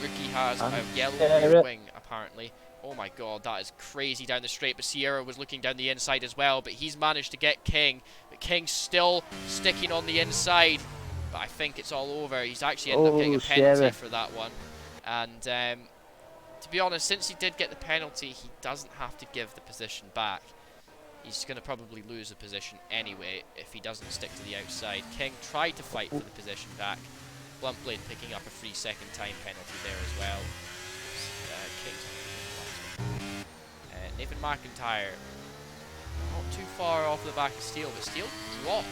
Rookie has and a yellow Sierra. wing, apparently. Oh my god, that is crazy down the straight, but Sierra was looking down the inside as well, but he's managed to get King, but King's still sticking on the inside, but I think it's all over. He's actually ended up getting a penalty Sierra. for that one, and to be honest, since he did get the penalty, he doesn't have to give the position back. He's going to probably lose the position anyway if he doesn't stick to the outside. King tried to fight for the position back. Bluntblade picking up a 3-second time penalty there as well. King's Nathan McIntyre not too far off the back of Steele, but Steele dropped.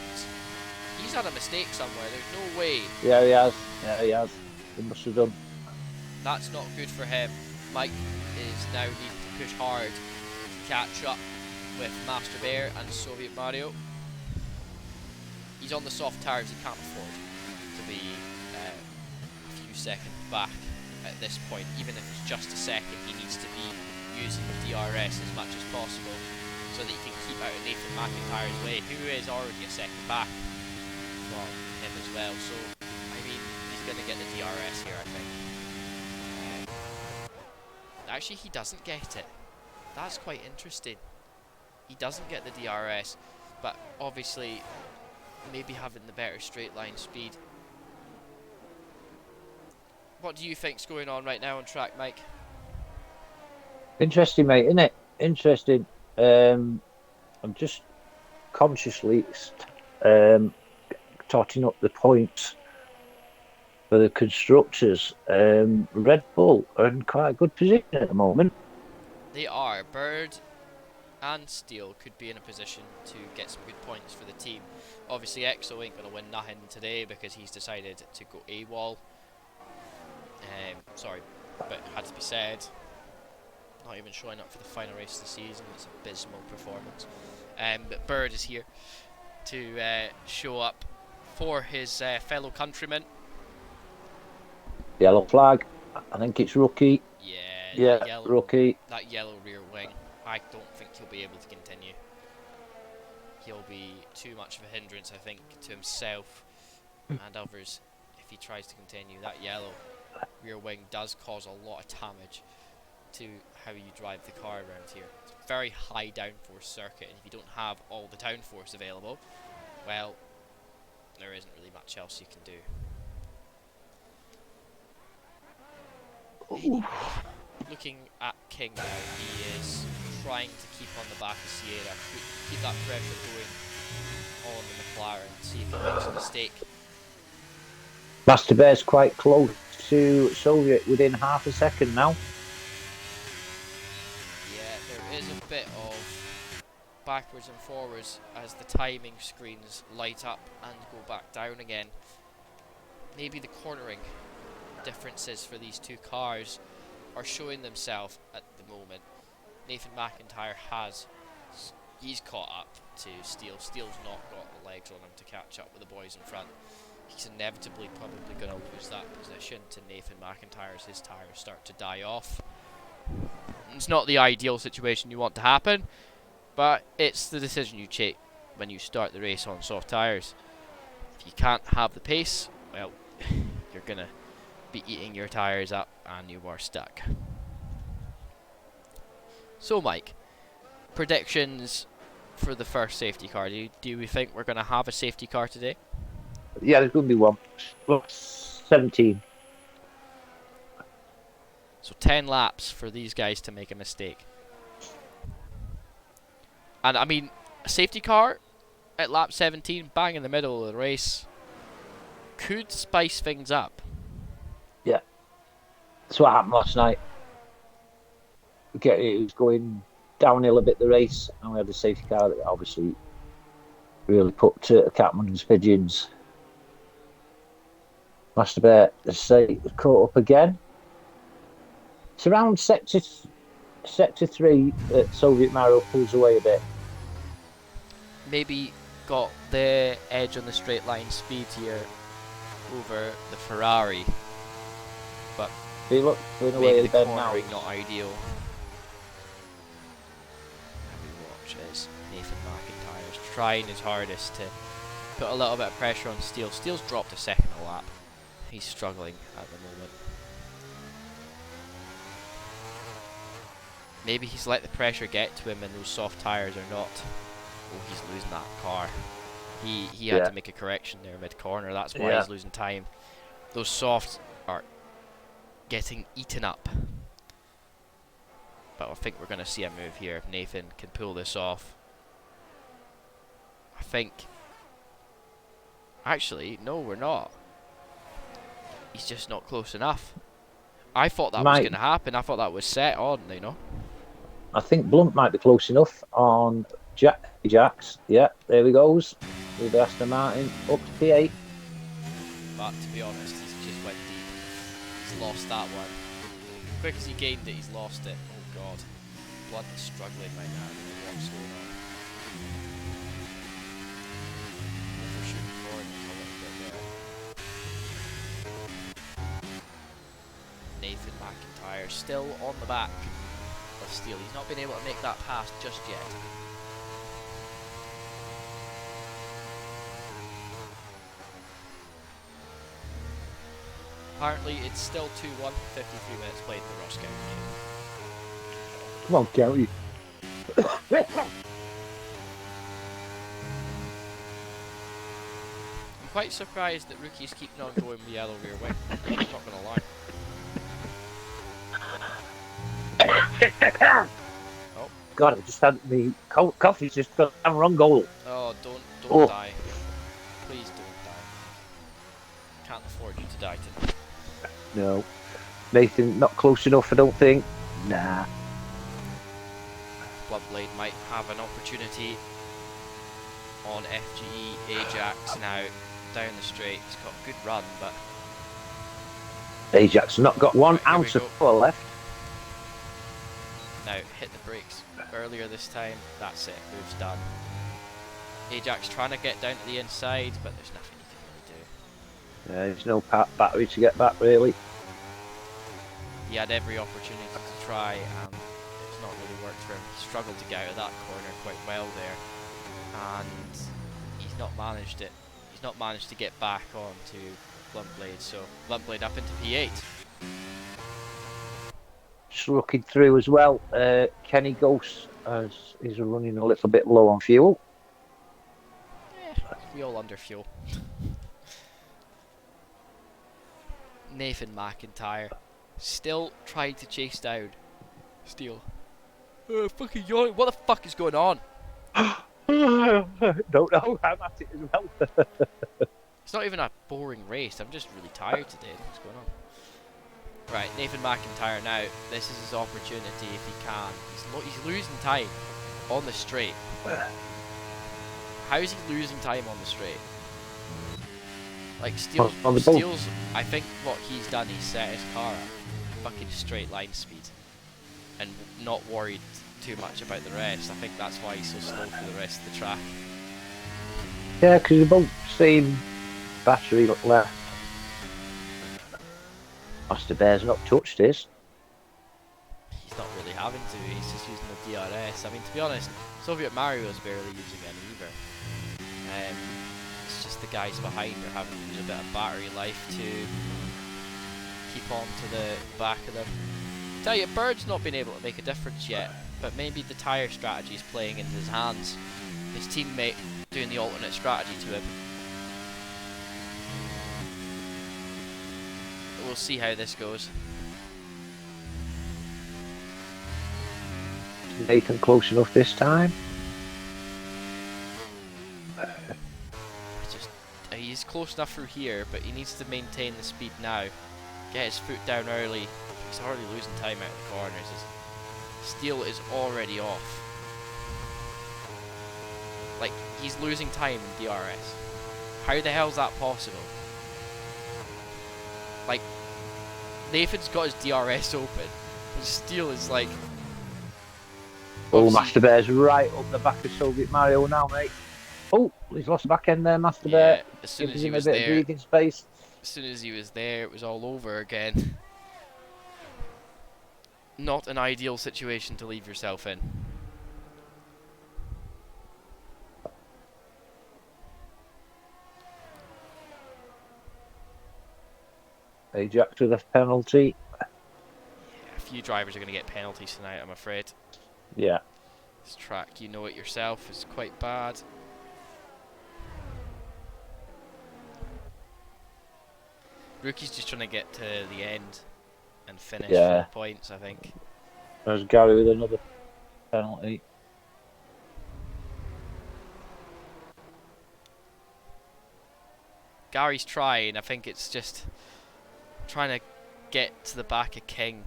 He's had a mistake somewhere, there's no way. Yeah, he has. Yeah, he has. He must have done. That's not good for him. Mike is now needing to push hard to catch up with Master Bear and Soviet Mario. He's on the soft tyres, he can't afford to be a few seconds back at this point. Even if it's just a second, he needs to be using the DRS as much as possible so that he can keep out of Nathan McIntyre's way, who is already a second back from him as well. So, I mean, he's going to get the DRS here, I think. Actually, he doesn't get it. That's quite interesting. He doesn't get the DRS, but obviously maybe having the better straight line speed. What do you think's going on right now on track, Mike? Interesting, mate, isn't it? Interesting. I'm just consciously totting up the points for the constructors. Red Bull are in quite a good position at the moment. They are. Bird and Steele could be in a position to get some good points for the team. Obviously, EXO ain't going to win nothing today because he's decided to go AWOL. Sorry, but it had to be said. Not even showing up for the final race of the season. It's an abysmal performance. But Bird is here to show up for his fellow countrymen. Yellow flag. I think it's rookie. Yeah, rookie. That yellow rear wing. I don't think he'll be able to continue. He'll be too much of a hindrance, I think, to himself and others if he tries to continue. That yellow rear wing does cause a lot of damage to how you drive the car around here. It's a very high downforce circuit, and if you don't have all the downforce available, well, there isn't really much else you can do. Anyway, looking at King now, he is trying to keep on the back of Sierra, keep that pressure going on the McLaren, see if he makes a mistake. Master Bear's quite close to Soviet within half a second now. Yeah, there is a bit of backwards and forwards as the timing screens light up and go back down again. Maybe the cornering differences for these two cars are showing themselves at the moment. Nathan McIntyre he's caught up to Steele. Steele's not got the legs on him to catch up with the boys in front. He's inevitably probably going to lose that position to Nathan McIntyre as his tyres start to die off. It's not the ideal situation you want to happen, but it's the decision you take when you start the race on soft tyres. If you can't have the pace, well, you're going to be eating your tyres up and you are stuck. So Mike, predictions for the first safety car. Do we think we're going to have a safety car today? Yeah, there's going to be one. 17. So 10 laps for these guys to make a mistake. And I mean, a safety car at lap 17, bang in the middle of the race, could spice things up. Yeah. That's what happened last night. It was going downhill a bit, the race, and we had a safety car that obviously really put Catman's pigeons. Master Bear, say, caught up again. It's around sector 3 that Soviet Mario pulls away a bit. Maybe got the edge on the straight line speed here over the Ferrari, but They look going away maybe a the bit now. cornering not ideal. Watch as Nathan McIntyre's trying his hardest to put a little bit of pressure on Steele. Steele's dropped a second a lap. He's struggling at the moment. Maybe he's let the pressure get to him and those soft tyres are not. Oh, he's losing that car. He had to make a correction there mid-corner. That's why he's losing time. Those softs are getting eaten up. But I think we're going to see a move here if Nathan can pull this off. I think... Actually, no, we're not. He's just not close enough. I thought that was going to happen. I thought that was set on, you know. I think Blunt might be close enough on Jacks. Yeah, there he goes. With Aston Martin up to P8. But to be honest, he's just went deep. He's lost that one. As quick as he gained it, he's lost it. Oh god. Blunt is struggling right now. I don't know what's going on. Overshooting forward a little bit there. Nathan McIntyre still on the back of Steele. He's not been able to make that pass just yet. Apparently it's still 2-1, 53 minutes played in the Ross County game. Come on, County. I'm quite surprised that rookies keep on going with yellow rear wing. I'm not going to lie. Oh. God, I just had me coffee's just got a wrong goal. Oh, don't die. Please don't die. Can't afford you to die today. No. Nathan, not close enough, I don't think. Nah. Bloodblade might have an opportunity on FGE Ajax now down the straight. He's got a good run, but Ajax not got one ounce of power left. Now, hit the brakes earlier this time. That's it. Move's done. Ajax trying to get down to the inside, but there's nothing he can really do. There's no battery to get back, really. He had every opportunity to try, and it's not really worked for him. He struggled to get out of that corner quite well there, and he's not managed it. He's not managed to get back onto Bluntblade, so Bluntblade up into P8. Just looking through as well, Kenny Ghost is running a little bit low on fuel. Yeah, we all under fuel. Nathan McIntyre still trying to chase down Steele. Fucking yawn. What the fuck is going on? Don't know, I'm at it as well. It's not even a boring race. I'm just really tired today. What's going on? Right, Nathan McIntyre now. This is his opportunity if he can. He's losing time on the straight. How is he losing time on the straight? Like Steele's, I think what he's done, he's set his car at fucking straight line speed and not worried too much about the rest. I think that's why he's so slow for the rest of the track. Yeah, because they're both same battery left. Master Bear's not touched his. He's not really having to, he's just using the DRS. I mean, to be honest, Soviet Mario's barely using any either. It's just the guys behind are having to use a bit of battery life to keep on to the back of them. Tell you, Bird's not been able to make a difference yet, but maybe the tyre strategy is playing into his hands. His teammate doing the alternate strategy to him. We'll see how this goes. Nathan close enough this time. He's close enough through here, but he needs to maintain the speed now. Get his foot down early. He's already losing time out of the corners. His Steele is already off. Like, he's losing time in DRS. How the hell is that possible? Like, Nathan's got his DRS open. And Steele is like... Oh, Master Bear's right up the back of Soviet Mario now, mate. Oh, he's lost the back end there, Master Bear. As soon as he was there, breathing space. As soon as he was there, it was all over again. Not an ideal situation to leave yourself in. Ajax with a penalty. Yeah, a few drivers are going to get penalties tonight, I'm afraid. Yeah. This track, you know it yourself, is quite bad. Rookie's just trying to get to the end and finish for the points, I think. There's Gary with another penalty. Gary's trying, I think it's just trying to get to the back of King.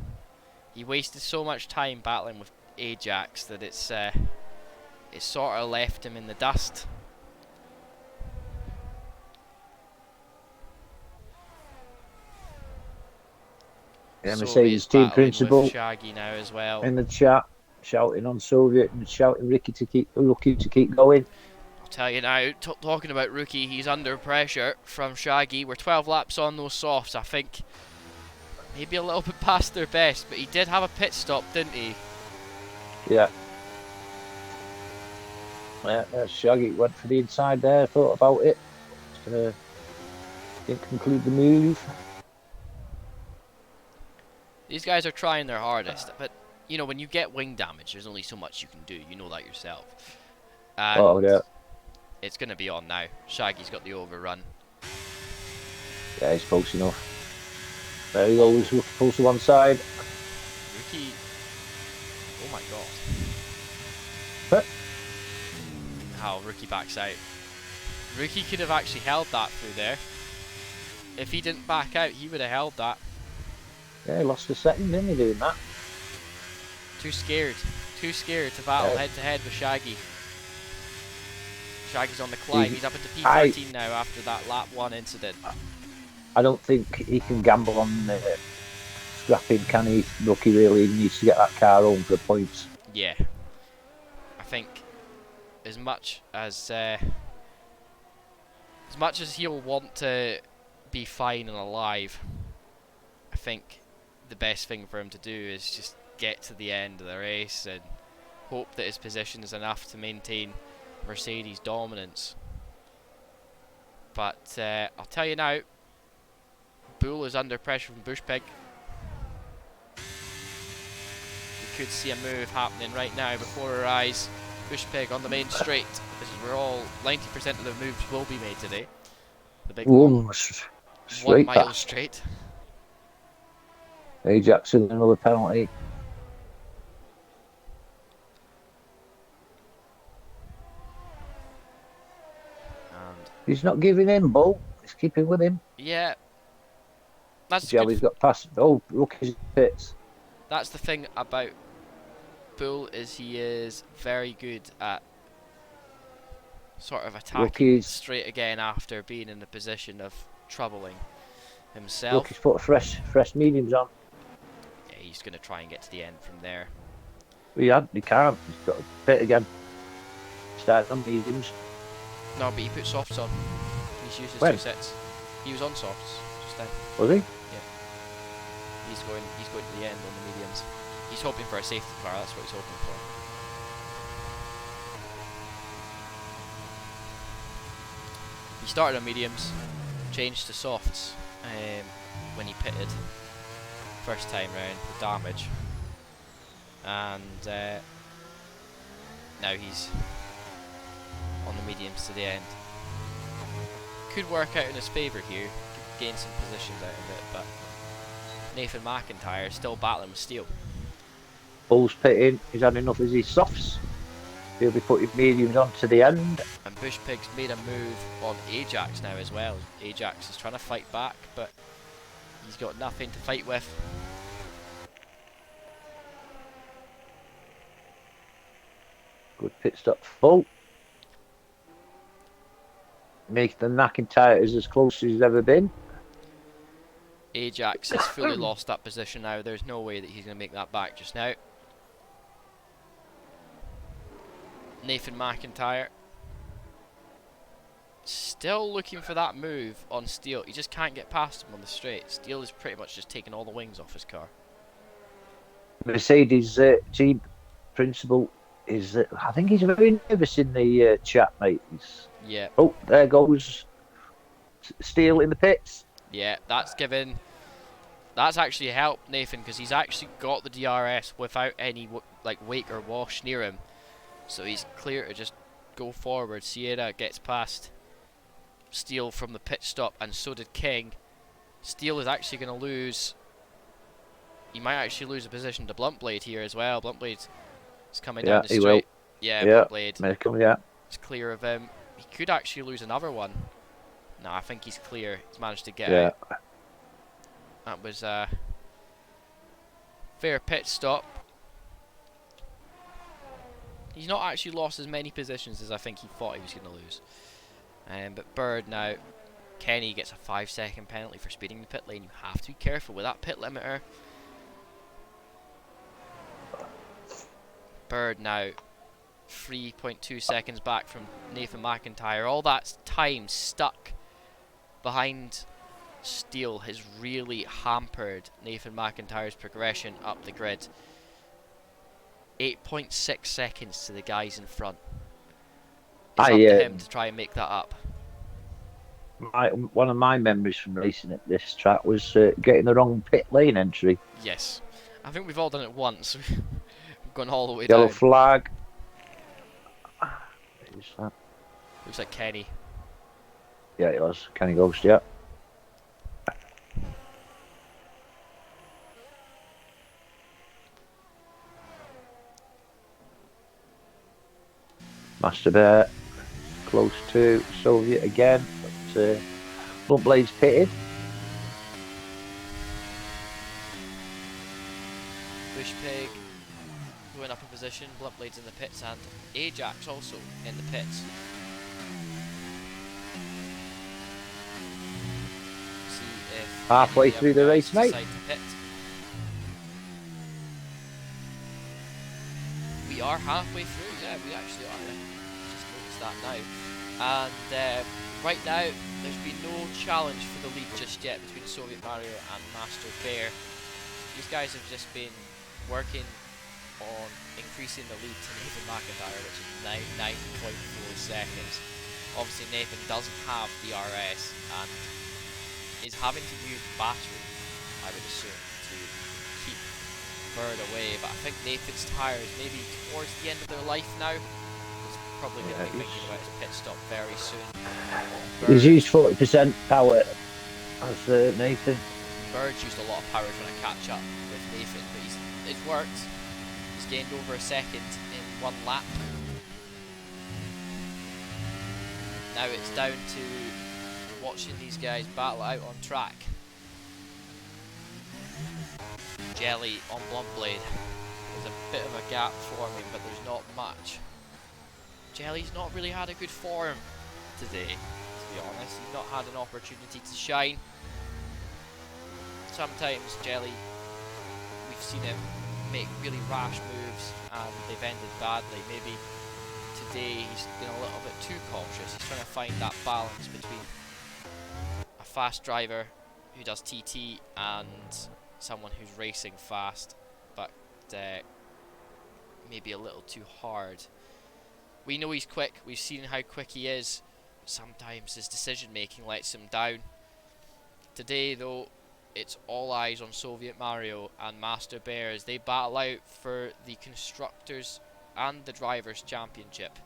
He wasted so much time battling with Ajax that it sort of left him in the dust. Yeah, Mercedes team principal Shaggy now as well in the chat, shouting on Soviet and shouting Rookie to keep going. I'll tell you now, talking about Rookie, he's under pressure from Shaggy. We're 12 laps on those softs, I think. Maybe a little bit past their best, but he did have a pit stop, didn't he? Yeah. Yeah, Shaggy went for the inside there, thought about it. Didn't conclude the move. These guys are trying their hardest, but you know, when you get wing damage, there's only so much you can do. You know that yourself. And yeah. It's going to be on now. Shaggy's got the overrun. Yeah, he's close enough. There he goes, pulls to one side. Rookie. Oh my god. What? How Rookie backs out. Rookie could have actually held that through there. If he didn't back out, he would have held that. Yeah, he lost a second, didn't he, doing that? Too scared. Too scared to battle head to head with Shaggy. Shaggy's on the climb. He's up into P13 now after that lap 1 incident. I don't think he can gamble on scrapping. Can he? Rookie really needs to get that car home for the points. Yeah. I think as much as he'll want to be fine and alive, I think the best thing for him to do is just get to the end of the race and hope that his position is enough to maintain Mercedes' dominance. But I'll tell you now, Bull is under pressure from Bushpig. We could see a move happening right now before our eyes. Bushpig on the main straight. This is where all 90% of the moves will be made today. The big long 1 mile straight. Ajax with another penalty. And he's not giving in, Bull. He's keeping with him. Yeah. That's Jelly's got past. Oh, Rookie's pits. That's the thing about Bull, is he is very good at sort of attacking straight again after being in a position of troubling himself. Rookie's put fresh mediums on. Yeah, he's going to try and get to the end from there. He can't. He's got to pit again. Start on mediums. No, but he put softs on. He's used his 2 sets. He was on softs just then. Was he? Yeah. He's going to the end on the mediums. He's hoping for a safety car. That's what he's hoping for. He started on mediums, changed to softs when he pitted first time round with damage, and now he's on the mediums to the end. Could work out in his favour here, could gain some positions out of it, but Nathan McIntyre is still battling with steel. Bull's pitting, he's had enough of his softs. He'll be putting mediums on to the end. And Bushpig's made a move on Ajax now as well. Ajax is trying to fight back, but he's got nothing to fight with. Good pit stop, Bull. Make the McIntyre is as close as he's ever been. Ajax has fully lost that position now. There's no way that he's going to make that back just now. Nathan McIntyre still looking for that move on Steele. He just can't get past him on the straight. Steele is pretty much just taking all the wings off his car. Mercedes team principal is, I think he's very nervous in the chat, mate. Yeah. Oh, there goes Steele in the pits. Yeah, that's actually helped Nathan, because he's actually got the DRS without any wake or wash near him. So he's clear to just go forward. Sierra gets past Steele from the pit stop, and so did King. Steele is actually going to lose. He might actually lose a position to Bluntblade here as well. Bluntblade is coming down the straight. Will. Yeah, Bluntblade. Yeah. It's clear of him. He could actually lose another one. No, I think he's clear. He's managed to get out. That was a fair pit stop. He's not actually lost as many positions as I think he thought he was going to lose. But Bird now, Kenny gets a 5-second penalty for speeding the pit lane. You have to be careful with that pit limiter. Bird now 3.2 seconds back from Nathan McIntyre. All that time stuck behind Steele has really hampered Nathan McIntyre's progression up the grid. 8.6 seconds to the guys in front. It's up to him to try and make that up. One of my memories from racing at this track was getting the wrong pit lane entry. Yes. I think we've all done it once. We've gone all the way down. Yellow flag. Who's that? Looks like Kenny. Yeah, it was. Kenny Ghost, yeah. Master Bear close to Soviet again, but Bluntblade's pitted. Bushpig going up a position, Bluntblade's in the pits, and Ajax also in the pits. See if halfway through the race, mate. are halfway through. Yeah, we actually are. Just noticed that now. And right now, there's been no challenge for the lead just yet between Soviet Mario and Master Bear. These guys have just been working on increasing the lead to Nathan McIntyre, which is 9.4 seconds. Obviously, Nathan doesn't have the RS and is having to use battery, I would assume, to keep Bird away. But I think Nathan's tyres maybe towards the end of their life now. Probably going to be thinking about his pit stop very soon. He's used 40% power as Nathan. Bird's used a lot of power trying to catch up with Nathan, but it's worked. He's gained over a second in one lap. Now it's down to watching these guys battle out on track. Jelly on Blunt Blade. There's a bit of a gap forming, but there's not much. Jelly's not really had a good form today, to be honest. He's not had an opportunity to shine. Sometimes Jelly, we've seen him make really rash moves and they've ended badly. Maybe today he's been a little bit too cautious. He's trying to find that balance between a fast driver who does TT and someone who's racing fast, but maybe a little too hard. We know he's quick, we've seen how quick he is. Sometimes his decision making lets him down. Today though, it's all eyes on Soviet Mario and Master Bear as they battle out for the Constructors and the Drivers' Championship.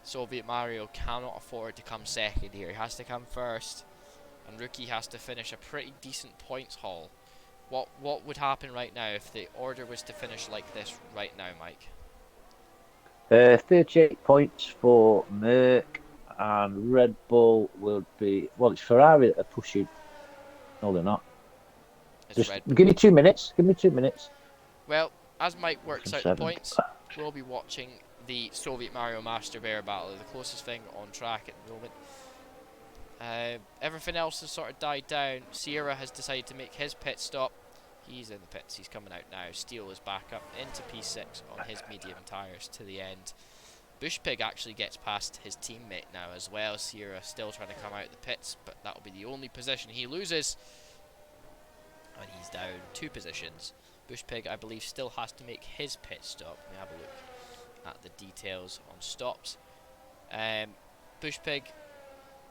Soviet Mario cannot afford to come second here, he has to come first. And Rookie has to finish a pretty decent points haul. What would happen right now if the order was to finish like this right now, Mike? 38 points for Merck, and Red Bull will be... Well, it's Ferrari that are pushing. No, they're not. Just give me 2 minutes. Give me 2 minutes. Well, as Mike works out the points, we'll be watching the Soviet Mario Master Bear battle, the closest thing on track at the moment. Everything else has sort of died down. Sierra has decided to make his pit stop. He's in the pits, he's coming out now. Steele is back up into P6 on his medium tyres to the end. Bushpig actually gets past his teammate now as well. Sierra still trying to come out of the pits, but that will be the only position he loses. And he's down 2 positions. Bushpig, I believe, still has to make his pit stop. Let me have a look at the details on stops. Bushpig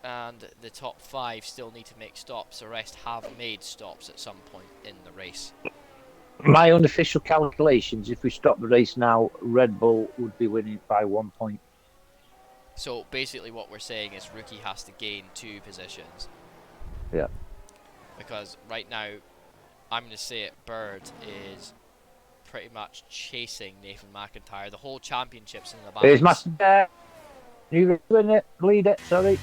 and the top 5 still need to make stops. The rest have made stops at some point in the race. My unofficial calculations, if we stop the race now, Red Bull would be winning by 1 point. So basically what we're saying is Rookie has to gain 2 positions. Yeah. Because right now, I'm going to say it, Bird is pretty much chasing Nathan McIntyre. The whole championship's in the balance. Here's Master. You win it, lead it, sorry.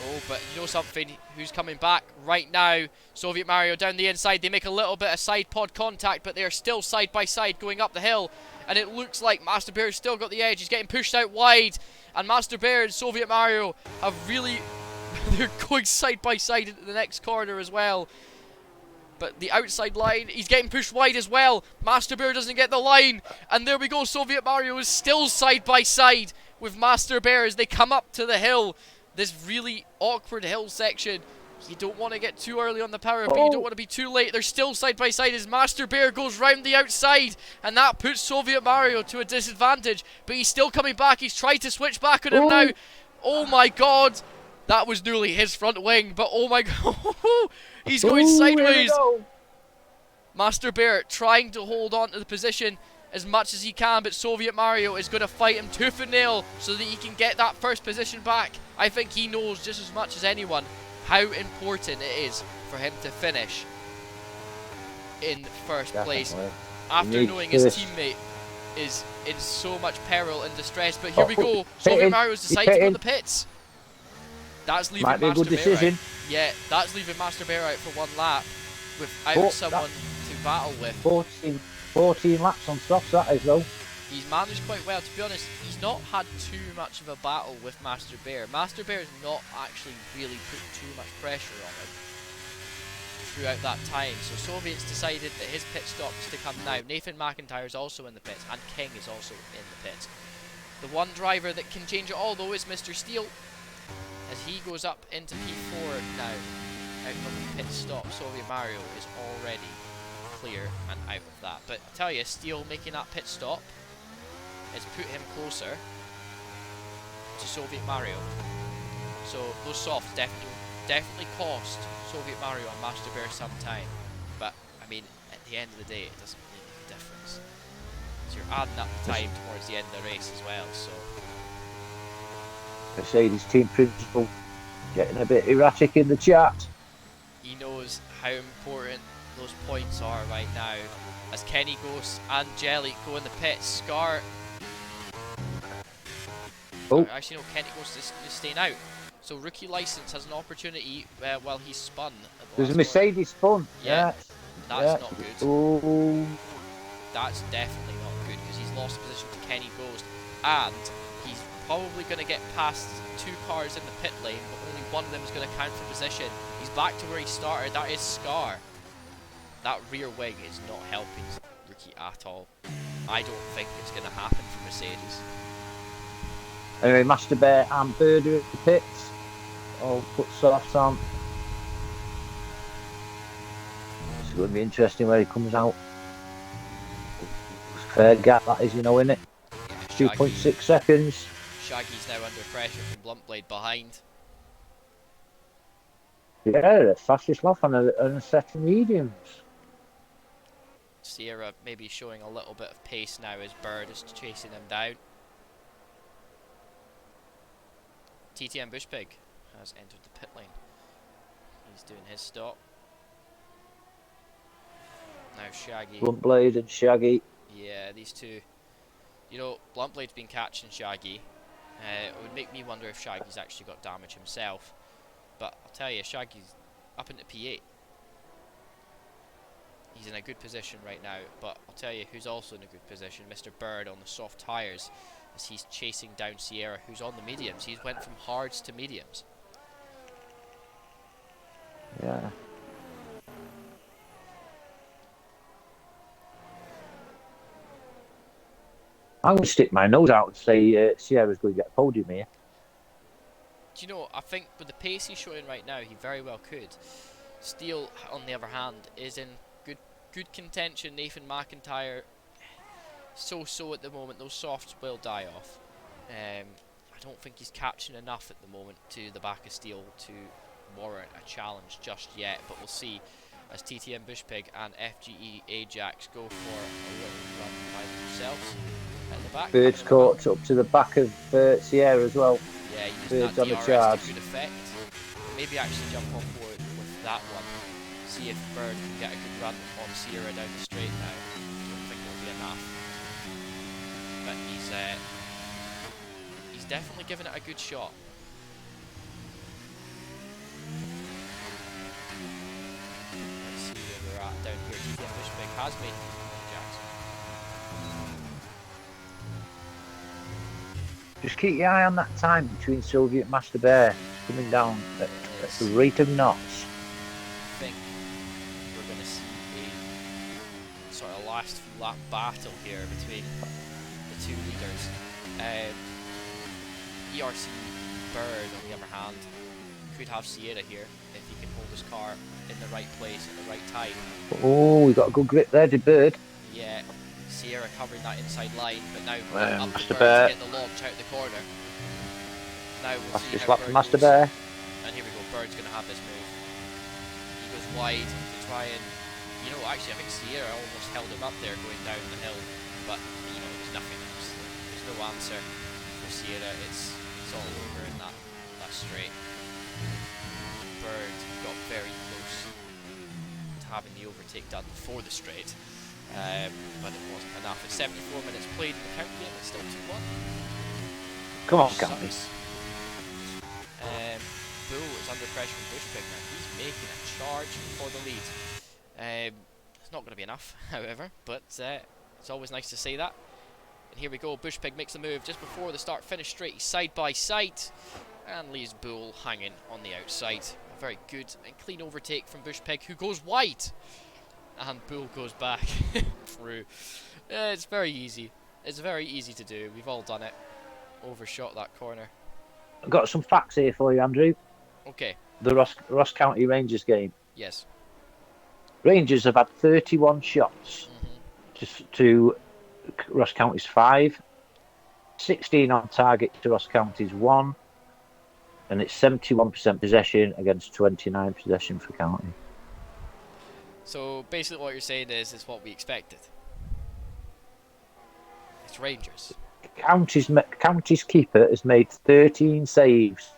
Oh, but you know something? Who's coming back right now? Soviet Mario down the inside. They make a little bit of side pod contact, but they are still side by side going up the hill. And it looks like Master Bear's still got the edge. He's getting pushed out wide. And Master Bear and Soviet Mario have really... they're going side by side into the next corner as well. But the outside line, he's getting pushed wide as well. Master Bear doesn't get the line. And there we go. Soviet Mario is still side by side with Master Bear as they come up to the hill. This really awkward hill section. You don't want to get too early on the power, but you don't want to be too late. They're still side by side as Master Bear goes round the outside, and that puts Soviet Mario to a disadvantage. But he's still coming back. He's tried to switch back on him now. Oh my god. That was nearly his front wing, but oh my god. He's going sideways. Master Bear trying to hold on to the position as much as he can, but Soviet Mario is going to fight him tooth and nail so that he can get that first position back. I think he knows just as much as anyone how important it is for him to finish in first place after knowing his teammate is in so much peril and distress. But here we go. Soviet Mario's decided to go to the pits. That's leaving Master Bear out. Yeah, that's leaving Master Bear out for 1 lap without someone to battle with. 14 laps on softs, that is, though. He's managed quite well. To be honest, he's not had too much of a battle with Master Bear. Master Bear's not actually really put too much pressure on him. throughout that time. So Soviet's decided that his pit stop's to come now. Nathan McIntyre's also in the pits, and King is also in the pits. The one driver that can change it all, though, is Mr. Steele, as he goes up into P4 now. Out of the pit stop, Soviet Mario is already clear and out of that. But I tell you, Steele making that pit stop has put him closer to Soviet Mario. So those softs definitely cost Soviet Mario and Master Bear some time. But I mean, at the end of the day, it doesn't really make a difference. So you're adding up the time towards the end of the race as well. So Mercedes team principal getting a bit erratic in the chat. he knows how important those points are right now. As Kenny Ghost and Jelly go in the pits, Scar. Oh, Actually, no, Kenny Ghost is staying out. So rookie license has an opportunity while he's spun. there's a Mercedes spun. Yeah, that's yeah. not good. Oh, That's definitely not good because he's lost position to Kenny Ghost, and he's probably going to get past two cars in the pit lane, but only one of them is going to count for position. He's back to where he started. That is Scar. That rear wing is not helping rookie at all. I don't think it's going to happen for Mercedes. anyway, Master Bear and Bird are at the pits. I'll put softs on. It's going to be interesting where he comes out. Fair gap that is, you know, innit? Yeah, 2.6 seconds. Shaggy's now under pressure from Bluntblade behind. Yeah, the fastest lap on a set of mediums. Sierra maybe showing a little bit of pace now as Bird is chasing him down. TTM Bushpig has entered the pit lane. He's doing his stop. Now Shaggy. Bluntblade and Shaggy. Yeah, these two. You know, Bluntblade's been catching Shaggy. It would make me wonder if Shaggy's actually got damage himself. But I'll tell you, Shaggy's up into P8. He's in a good position right now, but I'll tell you who's also in a good position, Mr. Bird on the soft tyres, as he's chasing down Sierra, who's on the mediums. He's went from hards to mediums. Yeah. I'm going to stick my nose out and say Sierra's going to get a podium here. Do you know, I think with the pace he's showing right now, he very well could. Steele, on the other hand, is in good contention. Nathan McIntyre, so at the moment. Those softs will die off. I don't think he's catching enough at the moment to the back of Steele to warrant a challenge just yet, but we'll see as TTM Bushpig and FGE Ajax go for a little run by themselves at the back. Bird's caught up to the back of Sierra as well. Yeah, he's Bird's that on the DRS charge. to good effect. Maybe actually jump on board with that one. See if Bird can get a good run on Sierra down the straight now. I don't think it'll be enough. But he's definitely given it a good shot. Let's see where we're at down here. TTM Bushpig has made Jackson. Just keep your eye on that time between Soviet and Master Bear. It's coming down at the rate of knots. I think we're going to see a sort of last few lap battle here between the two leaders. ERC Bird, on the other hand, could have Sierra here if he can hold his car in the right place at the right time. Oh, we got a good grip there, did Bird. Yeah, Sierra covering that inside line, but now up to Master Bird Bear. to get the launch out the corner. Now we'll see Fastest how lap Bird for Master goes. Bear. And here we go, Bird's going to have this move. He goes wide to try and, you know, actually I think Sierra almost held him up there going down the hill, but, you know, there's nothing else. There's no answer for Sierra. It's all over in that straight. Bird got very close to having the overtake done before the straight, but it wasn't enough. It's 74 minutes played in the count game. It's still 2-1. Come on, Sucks. Gabby. Bull is under pressure from Bushpig now. He's making a charge for the lead. It's not going to be enough, however, but it's always nice to see that. And here we go. Bushpig makes the move just before the start-finish straight. He's side by side and leaves Bull hanging on the outside. Very good and clean overtake from Bush Pig, who goes wide. And Bull goes back through. It's very easy. It's very easy to do. We've all done it. Overshot that corner. I've got some facts here for you, Andrew. Okay. The Ross County Rangers game. Yes. Rangers have had 31 shots to Ross County's 5. 16 on target to Ross County's 1. And it's 71% possession against 29 possession for County. So basically what you're saying is what we expected. It's Rangers. County's keeper has made 13 saves.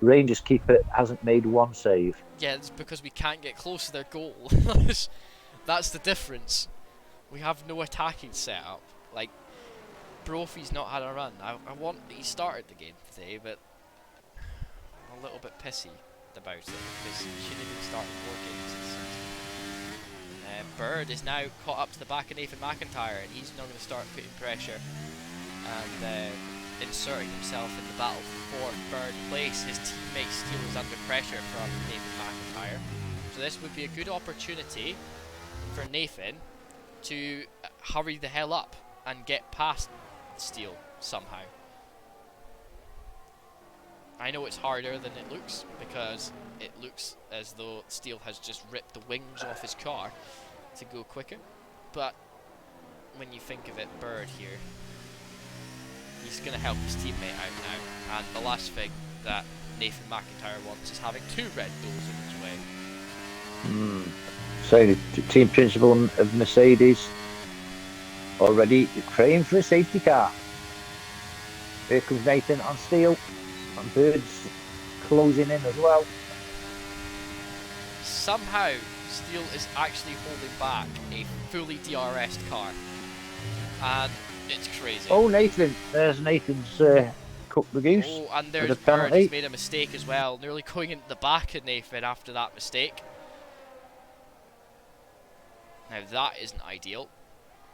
Rangers keeper hasn't made 1 save. Yeah, it's because we can't get close to their goal. That's the difference. We have no attacking setup. Like, Brophy's not had a run. I want he started the game today, but I'm a little bit pissy about it because he shouldn't even start 4 games this season. Bird is now caught up to the back of Nathan McIntyre, and he's now going to start putting pressure and inserting himself in the battle for third place. His teammate Steele is under pressure from Nathan McIntyre, so this would be a good opportunity for Nathan to hurry the hell up and get past Steele somehow. I know it's harder than it looks because it looks as though Steele has just ripped the wings off his car to go quicker, but when you think of it, Bird here, he's going to help his teammate out now, and the last thing that Nathan McIntyre wants is having 2 Red Bulls in his way. So the team principal of Mercedes already praying for a safety car. Here comes Nathan on Steele, and Bird's closing in as well. Somehow Steele is actually holding back a fully DRS'd car, and it's crazy. Oh, Nathan! There's Nathan's cooked the goose. Oh, and there's Bird. He's made a mistake as well, nearly going into the back of Nathan after that mistake. Now that isn't ideal.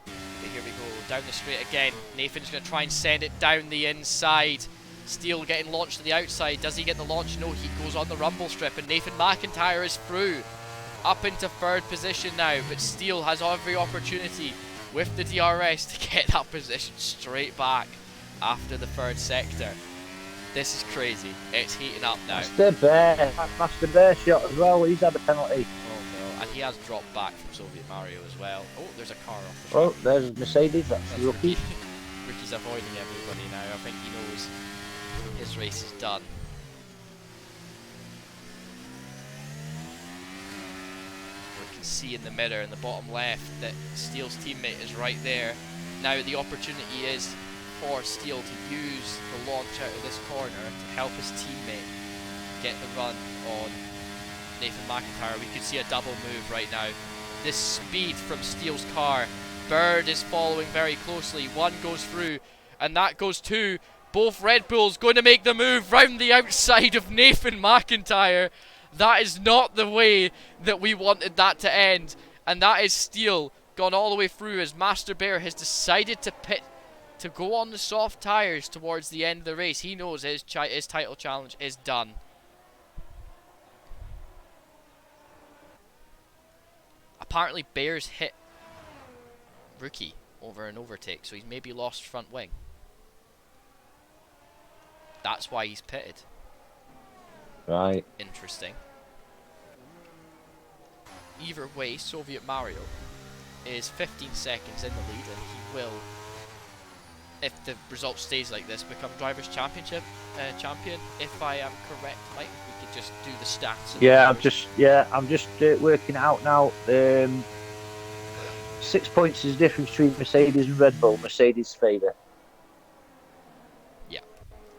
But here we go, down the straight again. Nathan's going to try and send it down the inside. Steele getting launched to the outside. Does he get the launch? No, he goes on the rumble strip, and Nathan McIntyre is through. Up into 3rd position now, but Steele has every opportunity with the DRS to get that position straight back after the 3rd sector. This is crazy. It's heating up now. Master Bear shot as well. He's had a penalty. Oh no, and he has dropped back from Soviet Mario as well. Oh, there's a car off the track. Oh, there's Mercedes. That's Rookie. Rookie's avoiding everybody now. I think he knows his race is done. We can see in the mirror in the bottom left that Steele's teammate is right there. Now the opportunity is for Steele to use the launch out of this corner to help his teammate get the run on Nathan McIntyre. We could see a double move right now. This speed from Steele's car. Bird is following very closely. 1 goes through, and that goes 2. Both Red Bulls going to make the move round the outside of Nathan McIntyre. That is not the way that we wanted that to end. And that is Steele gone all the way through as Master Bear has decided to pit to go on the soft tyres towards the end of the race. He knows his title challenge is done. Apparently Bear's hit Rookie over an overtake, so he's maybe lost front wing. That's why he's pitted. Right. Interesting. Either way, Soviet Mario is 15 seconds in the lead, and he will, if the result stays like this, become Drivers' Championship champion. If I am correct, Mike, we could just do the stats. I'm just working it out now. 6 points is the difference between Mercedes and Red Bull. Mercedes' favour. Yeah.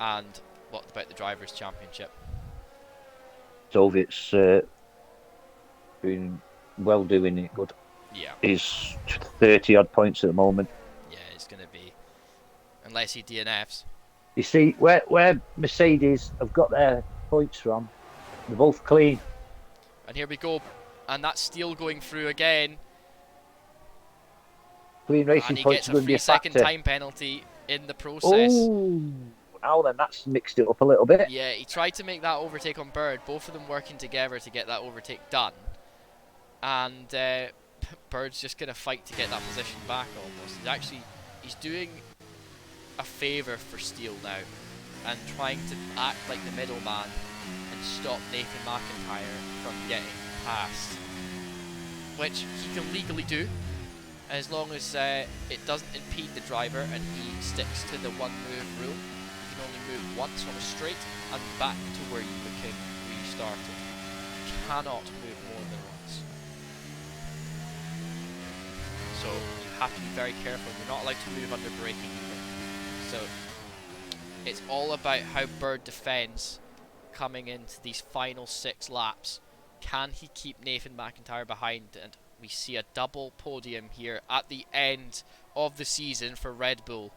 And what about the Drivers' Championship? Soviet's been well doing it good. Yeah. He's 30 odd points at the moment. Yeah, it's going to be. Unless he DNFs. You see, where Mercedes have got their points from, they're both clean. And here we go. And that's Steele going through again. Clean racing and he points gets are a going to be a 3-second factor. time penalty in the process. Oh, now. Then that's mixed it up a little bit. Yeah, he tried to make that overtake on Bird, both of them working together to get that overtake done. And Bird's just going to fight to get that position back almost. He's doing a favour for Steele now and trying to act like the middleman and stop Nathan McIntyre from getting past, which he can legally do as long as it doesn't impede the driver and he sticks to the one move rule. You can only move once on a straight and back to where you started. You cannot move more than once. So you have to be very careful. You're not allowed to move under braking either. So it's all about how Bird defends coming into these final 6 laps. Can he keep Nathan McIntyre behind? And we see a double podium here at the end of the season for Red Bull.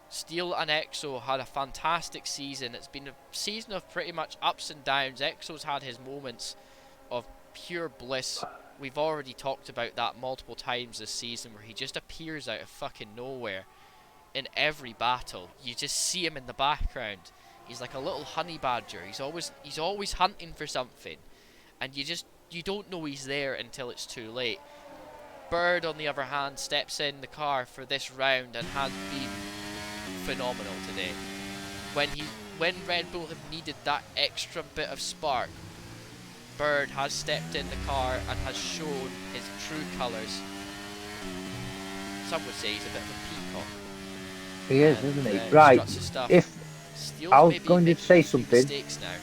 Steele and Exo had a fantastic season. It's been a season of pretty much ups and downs. Exo's had his moments of pure bliss. We've already talked about that multiple times this season, where he just appears out of fucking nowhere in every battle. You just see him in the background. He's like a little honey badger. He's always hunting for something, and you don't know he's there until it's too late. Bird, on the other hand, steps in the car for this round and has been phenomenal today. When Red Bull have needed that extra bit of spark, Bird has stepped in the car and has shown his true colours. Some would say he's a bit of a peacock. He is, isn't he? Right. If Steele's I was going to say something, now.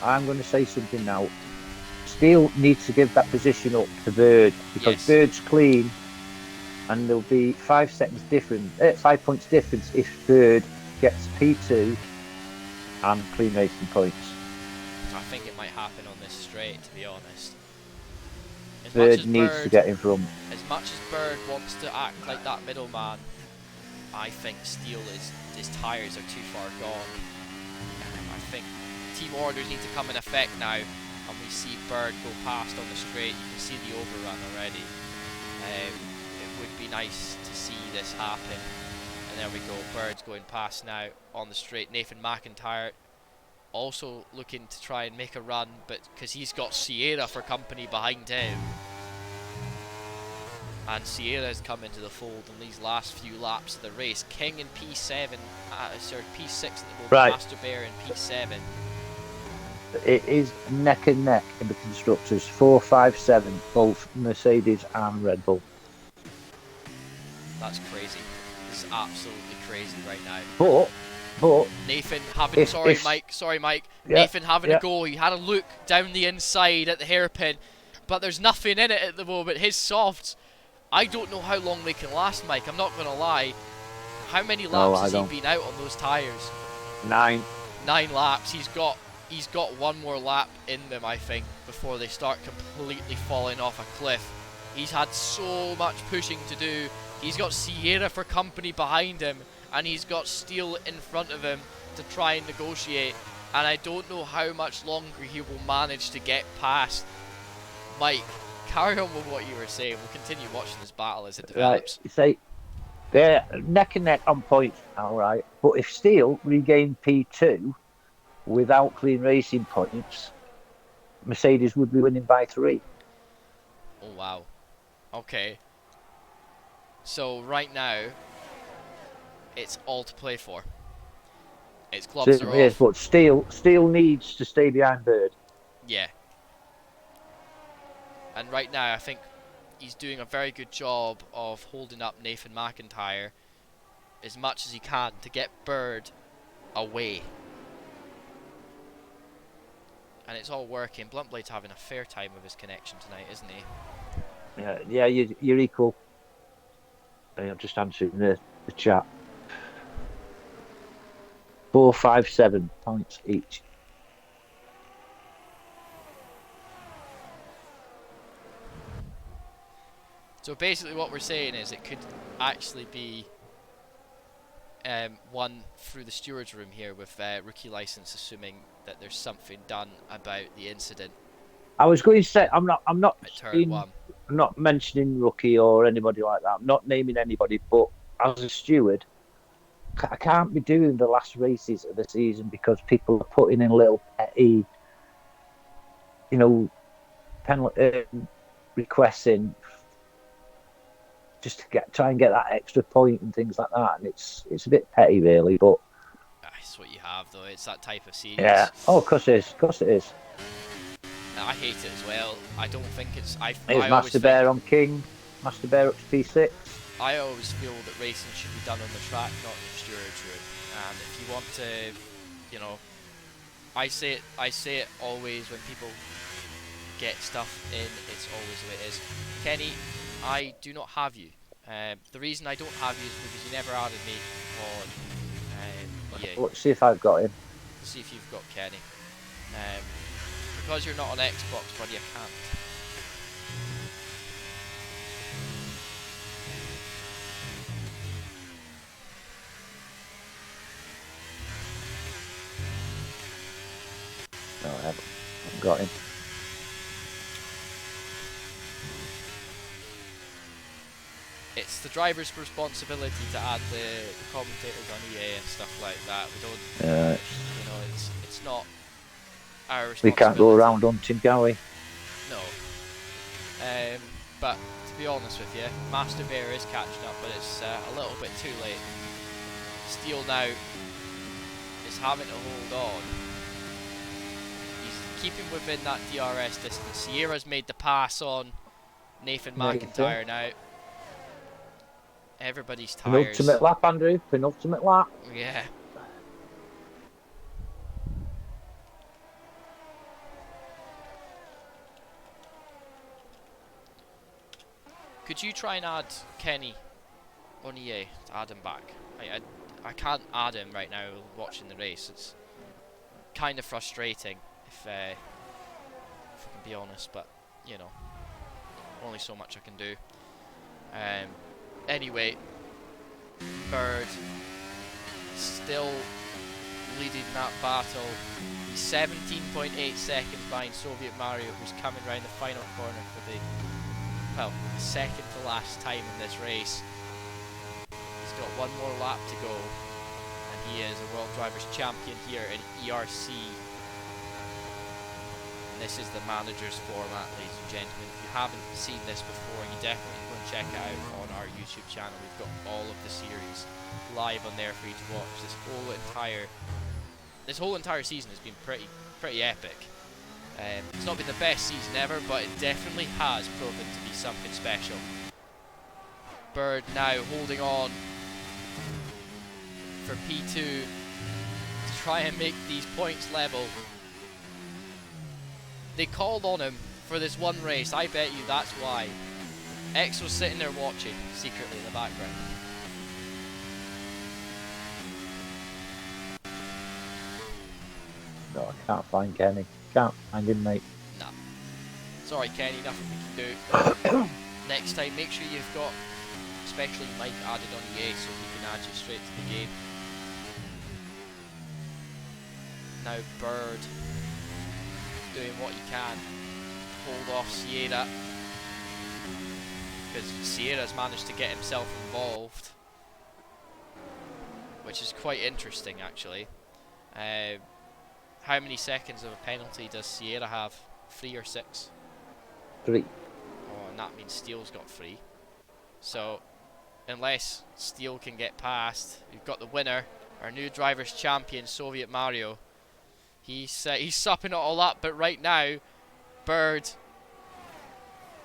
I'm going to say something now. Steele needs to give that position up to Bird, because Bird's clean, and there'll be 5 points difference if Bird gets P2 and clean racing points. I think it might happen on this straight, to be honest. Bird needs to get in front. As much as Bird wants to act like that middleman, I think Steele his tyres are too far gone. I think team orders need to come in effect now, and we see Bird go past on the straight. You can see the overrun already. It would be nice to see this happen. And there we go, Bird's going past now on the straight. Nathan McIntyre also looking to try and make a run, but because he's got Sierra for company behind him. And Sierra's come into the fold in these last few laps of the race. King in P7, P6 at the moment, right. Master Bear in P7. It is neck and neck in the constructors, 4, 5, 7, both Mercedes and Red Bull. That's crazy. This is absolutely crazy right now. But Nathan having sorry Mike. Yeah, Nathan having a go. He had a look down the inside at the hairpin, but there's nothing in it at the moment. His softs, I don't know how long they can last, Mike. I'm not gonna lie. How many laps has he been out on those tyres? 9. 9 laps. He's got one more lap in them, I think, before they start completely falling off a cliff. He's had so much pushing to do. He's got Sierra for company behind him, and he's got Steele in front of him to try and negotiate. And I don't know how much longer he will manage to get past. Mike, carry on with what you were saying. We'll continue watching this battle as it develops. Right, say they're neck and neck on points, all right. But if Steele regained P2 without clean racing points, Mercedes would be winning by 3. Oh wow. Okay. So right now, it's all to play for. Its gloves are off. Yes, but Steele needs to stay behind Bird. Yeah. And right now, I think he's doing a very good job of holding up Nathan McIntyre as much as he can to get Bird away. And it's all working. Bluntblade's having a fair time with his connection tonight, isn't he? Yeah, you're equal. I'm just answering the chat. 4, 5, 7 points each. So basically what we're saying is it could actually be won through the stewards room here with rookie license, assuming that there's something done about the incident. I was going to say I'm not mentioning, I'm not At turn 1. mentioning rookie or anybody like that. I'm not naming anybody, but as a steward, I would have preferred Bird to win. Yeah. But if Steele regained P2 without clean racing points, Mercedes would be winning by 3. I can't be doing the last races of the season because people are putting in little petty, you know, penalty requests in just to try and get that extra point and things like that. And it's a bit petty, really. But That's what you have, though. It's that type of yeah, series. oh, of course it is. Of course it is. I hate it as well. I don't think it's. Here's I always Master think. Bear on King. Master Bear up to P6. I always feel that racing should be done on the track, not in the steerage room. And if you want to, you know, I say it always when people get stuff in. It's always the way it is. Kenny, I do not have you. The reason I don't have you is because you never added me on EA. Let's see if I've got him. See if you've got Kenny. Because you're not on Xbox, buddy, I can't. No, I haven't got him. It's the driver's responsibility to add the commentators on EA and stuff like that. We don't, you know, it's not our responsibility. We can't go around hunting, can we? No. But to be honest with you, Master Bear is catching up, but it's a little bit too late. Steele now is having to hold on. He's keeping within that DRS distance. Sierra's made the pass on Nathan McIntyre now. Everybody's tired. Penultimate lap, Andrew. Penultimate lap. Yeah. Could you try and add Kenny on EA to add him back? I can't add him right now watching the race. It's kind of frustrating if I can be honest, but you know, only so much I can do. Anyway, Bird still leading that battle. He's 17.8 seconds behind Soviet Mario, who's coming round the final corner for the second to last time in this race. He's got one more lap to go, and he is a World Drivers' Champion here in ERC. And this is the Managers format, ladies and gentlemen. If you haven't seen this before, you definitely go and check it out on our YouTube channel. We've got all of the series live on there for you to watch. This whole entire season has been pretty epic. It's not been the best season ever, but it definitely has proven to be something special. Bird now holding on for P2 to try and make these points level. They called on him for this one race. I bet you that's why. X was sitting there watching secretly in the background. No, I can't find Kenny. Can't find him, mate. Nah. Sorry, Kenny, nothing we can do. Next time, make sure you've got, especially Mike, added on EA so he can add you straight to the game. Now Bird doing what he can. Hold off Sierra. Because Sierra's managed to get himself involved. Which is quite interesting, actually. How many seconds of a penalty does Sierra have? 3 or 6? 3. Oh, and that means Steele's got 3. So, unless Steele can get past, we've got the winner, our new driver's champion, Soviet Mario. He's supping it all up, but right now, Bird,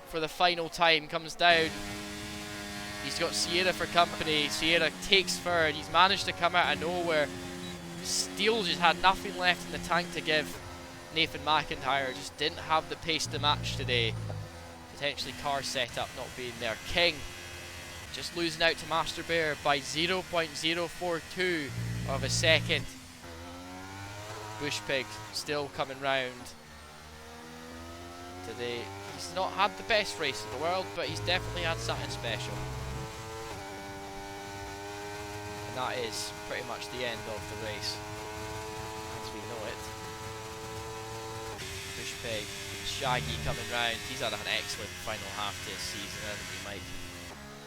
for the final time, comes down. He's got Sierra for company. Sierra takes third. He's managed to come out of nowhere. Steele just had nothing left in the tank to give Nathan McIntyre. Just didn't have the pace to match today. Potentially car setup not being there. King just losing out to Master Bear by 0.042 of a second. Bushpig still coming round today. He's not had the best race in the world, but he's definitely had something special. And that is pretty much the end of the race as we know it. Bushpig, Shaggy coming round. He's had an excellent final half to his season, hasn't he, Mike?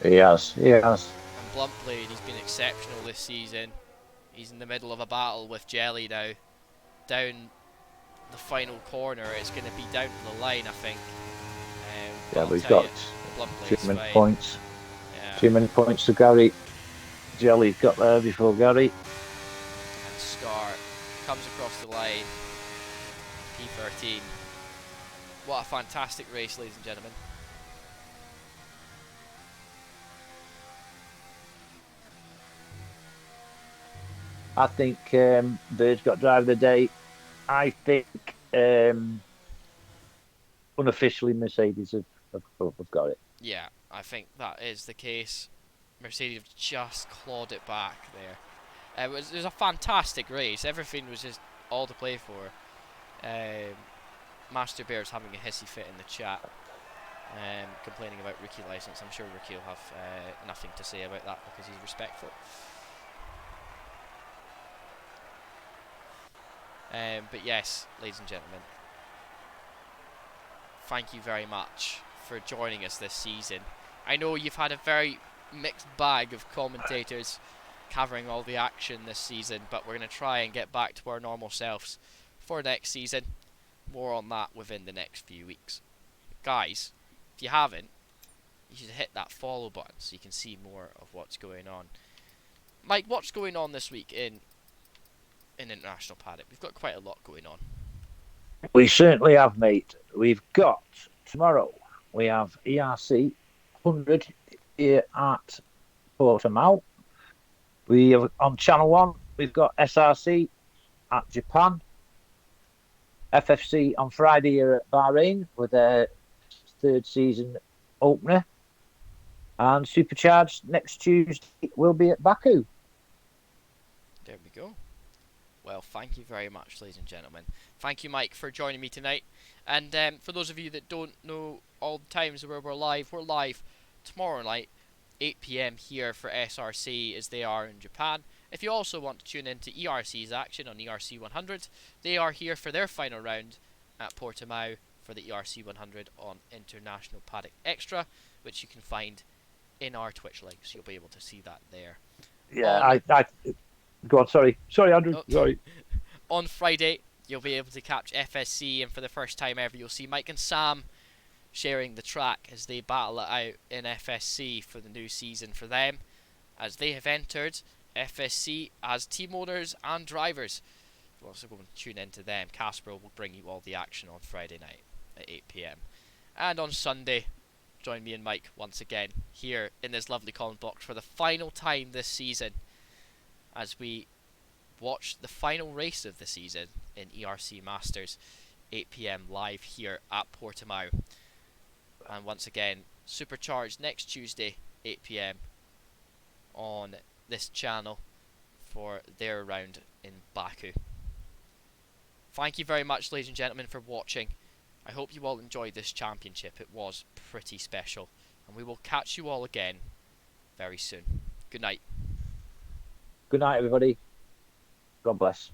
He has. And Bluntblade, he's been exceptional this season. He's in the middle of a battle with Jelly now. Down the final corner, it's going to be down to the line, I think. Yeah, I'll but he's tell got you, too Bluntblade's many fine. points. Yeah. Too many points to Gary. Jelly's got there before Gary. And Scar comes across the line. P13. What a fantastic race, ladies and gentlemen. I think Bird's got driver of the day. I think unofficially Mercedes have got it. Yeah, I think that is the case. Mercedes have just clawed it back there. It was a fantastic race. Everything was just all to play for. Master Bear's having a hissy fit in the chat, complaining about rookie license. I'm sure Ricky will have nothing to say about that because he's respectful. But yes, ladies and gentlemen, thank you very much for joining us this season. I know you've had a very mixed bag of commentators covering all the action this season, but we're going to try and get back to our normal selves for next season. More on that within the next few weeks. Guys, if you haven't, you should hit that follow button so you can see more of what's going on. Mike, what's going on this week in International Paddock? We've got quite a lot going on. We certainly have, mate. We've got tomorrow. We have ERC 100 here at Portimao. We have on Channel 1. We've got SRC at Japan. FFC on Friday here at Bahrain with their third season opener. And Supercharged next Tuesday will be at Baku. There we go. Well, thank you very much, ladies and gentlemen. Thank you, Mike, for joining me tonight. And for those of you that don't know all the times where we're live tomorrow night, 8 PM here for SRC as they are in Japan. If you also want to tune in to ERC's action on ERC 100, they are here for their final round at Portimao for the ERC 100 on International Paddock Extra, which you can find in our Twitch links. You'll be able to see that there. Yeah, I go on. Sorry, Andrew. Oh. Sorry. On Friday, you'll be able to catch FSC, and for the first time ever, you'll see Mike and Sam sharing the track as they battle it out in FSC for the new season for them, as they have entered FSC as team owners and drivers. We'll also go and tune into them. Casper will bring you all the action on Friday night at 8 PM. And on Sunday, join me and Mike once again here in this lovely comment box for the final time this season as we watch the final race of the season in ERC Masters, 8 PM live here at Portimao. And once again, Supercharged next Tuesday, 8 PM on this channel for their round in Baku. Thank you very much, ladies and gentlemen, for watching. I hope you all enjoyed this championship. It was pretty special. And we will catch you all again very soon. Good night. Good night, everybody. God bless.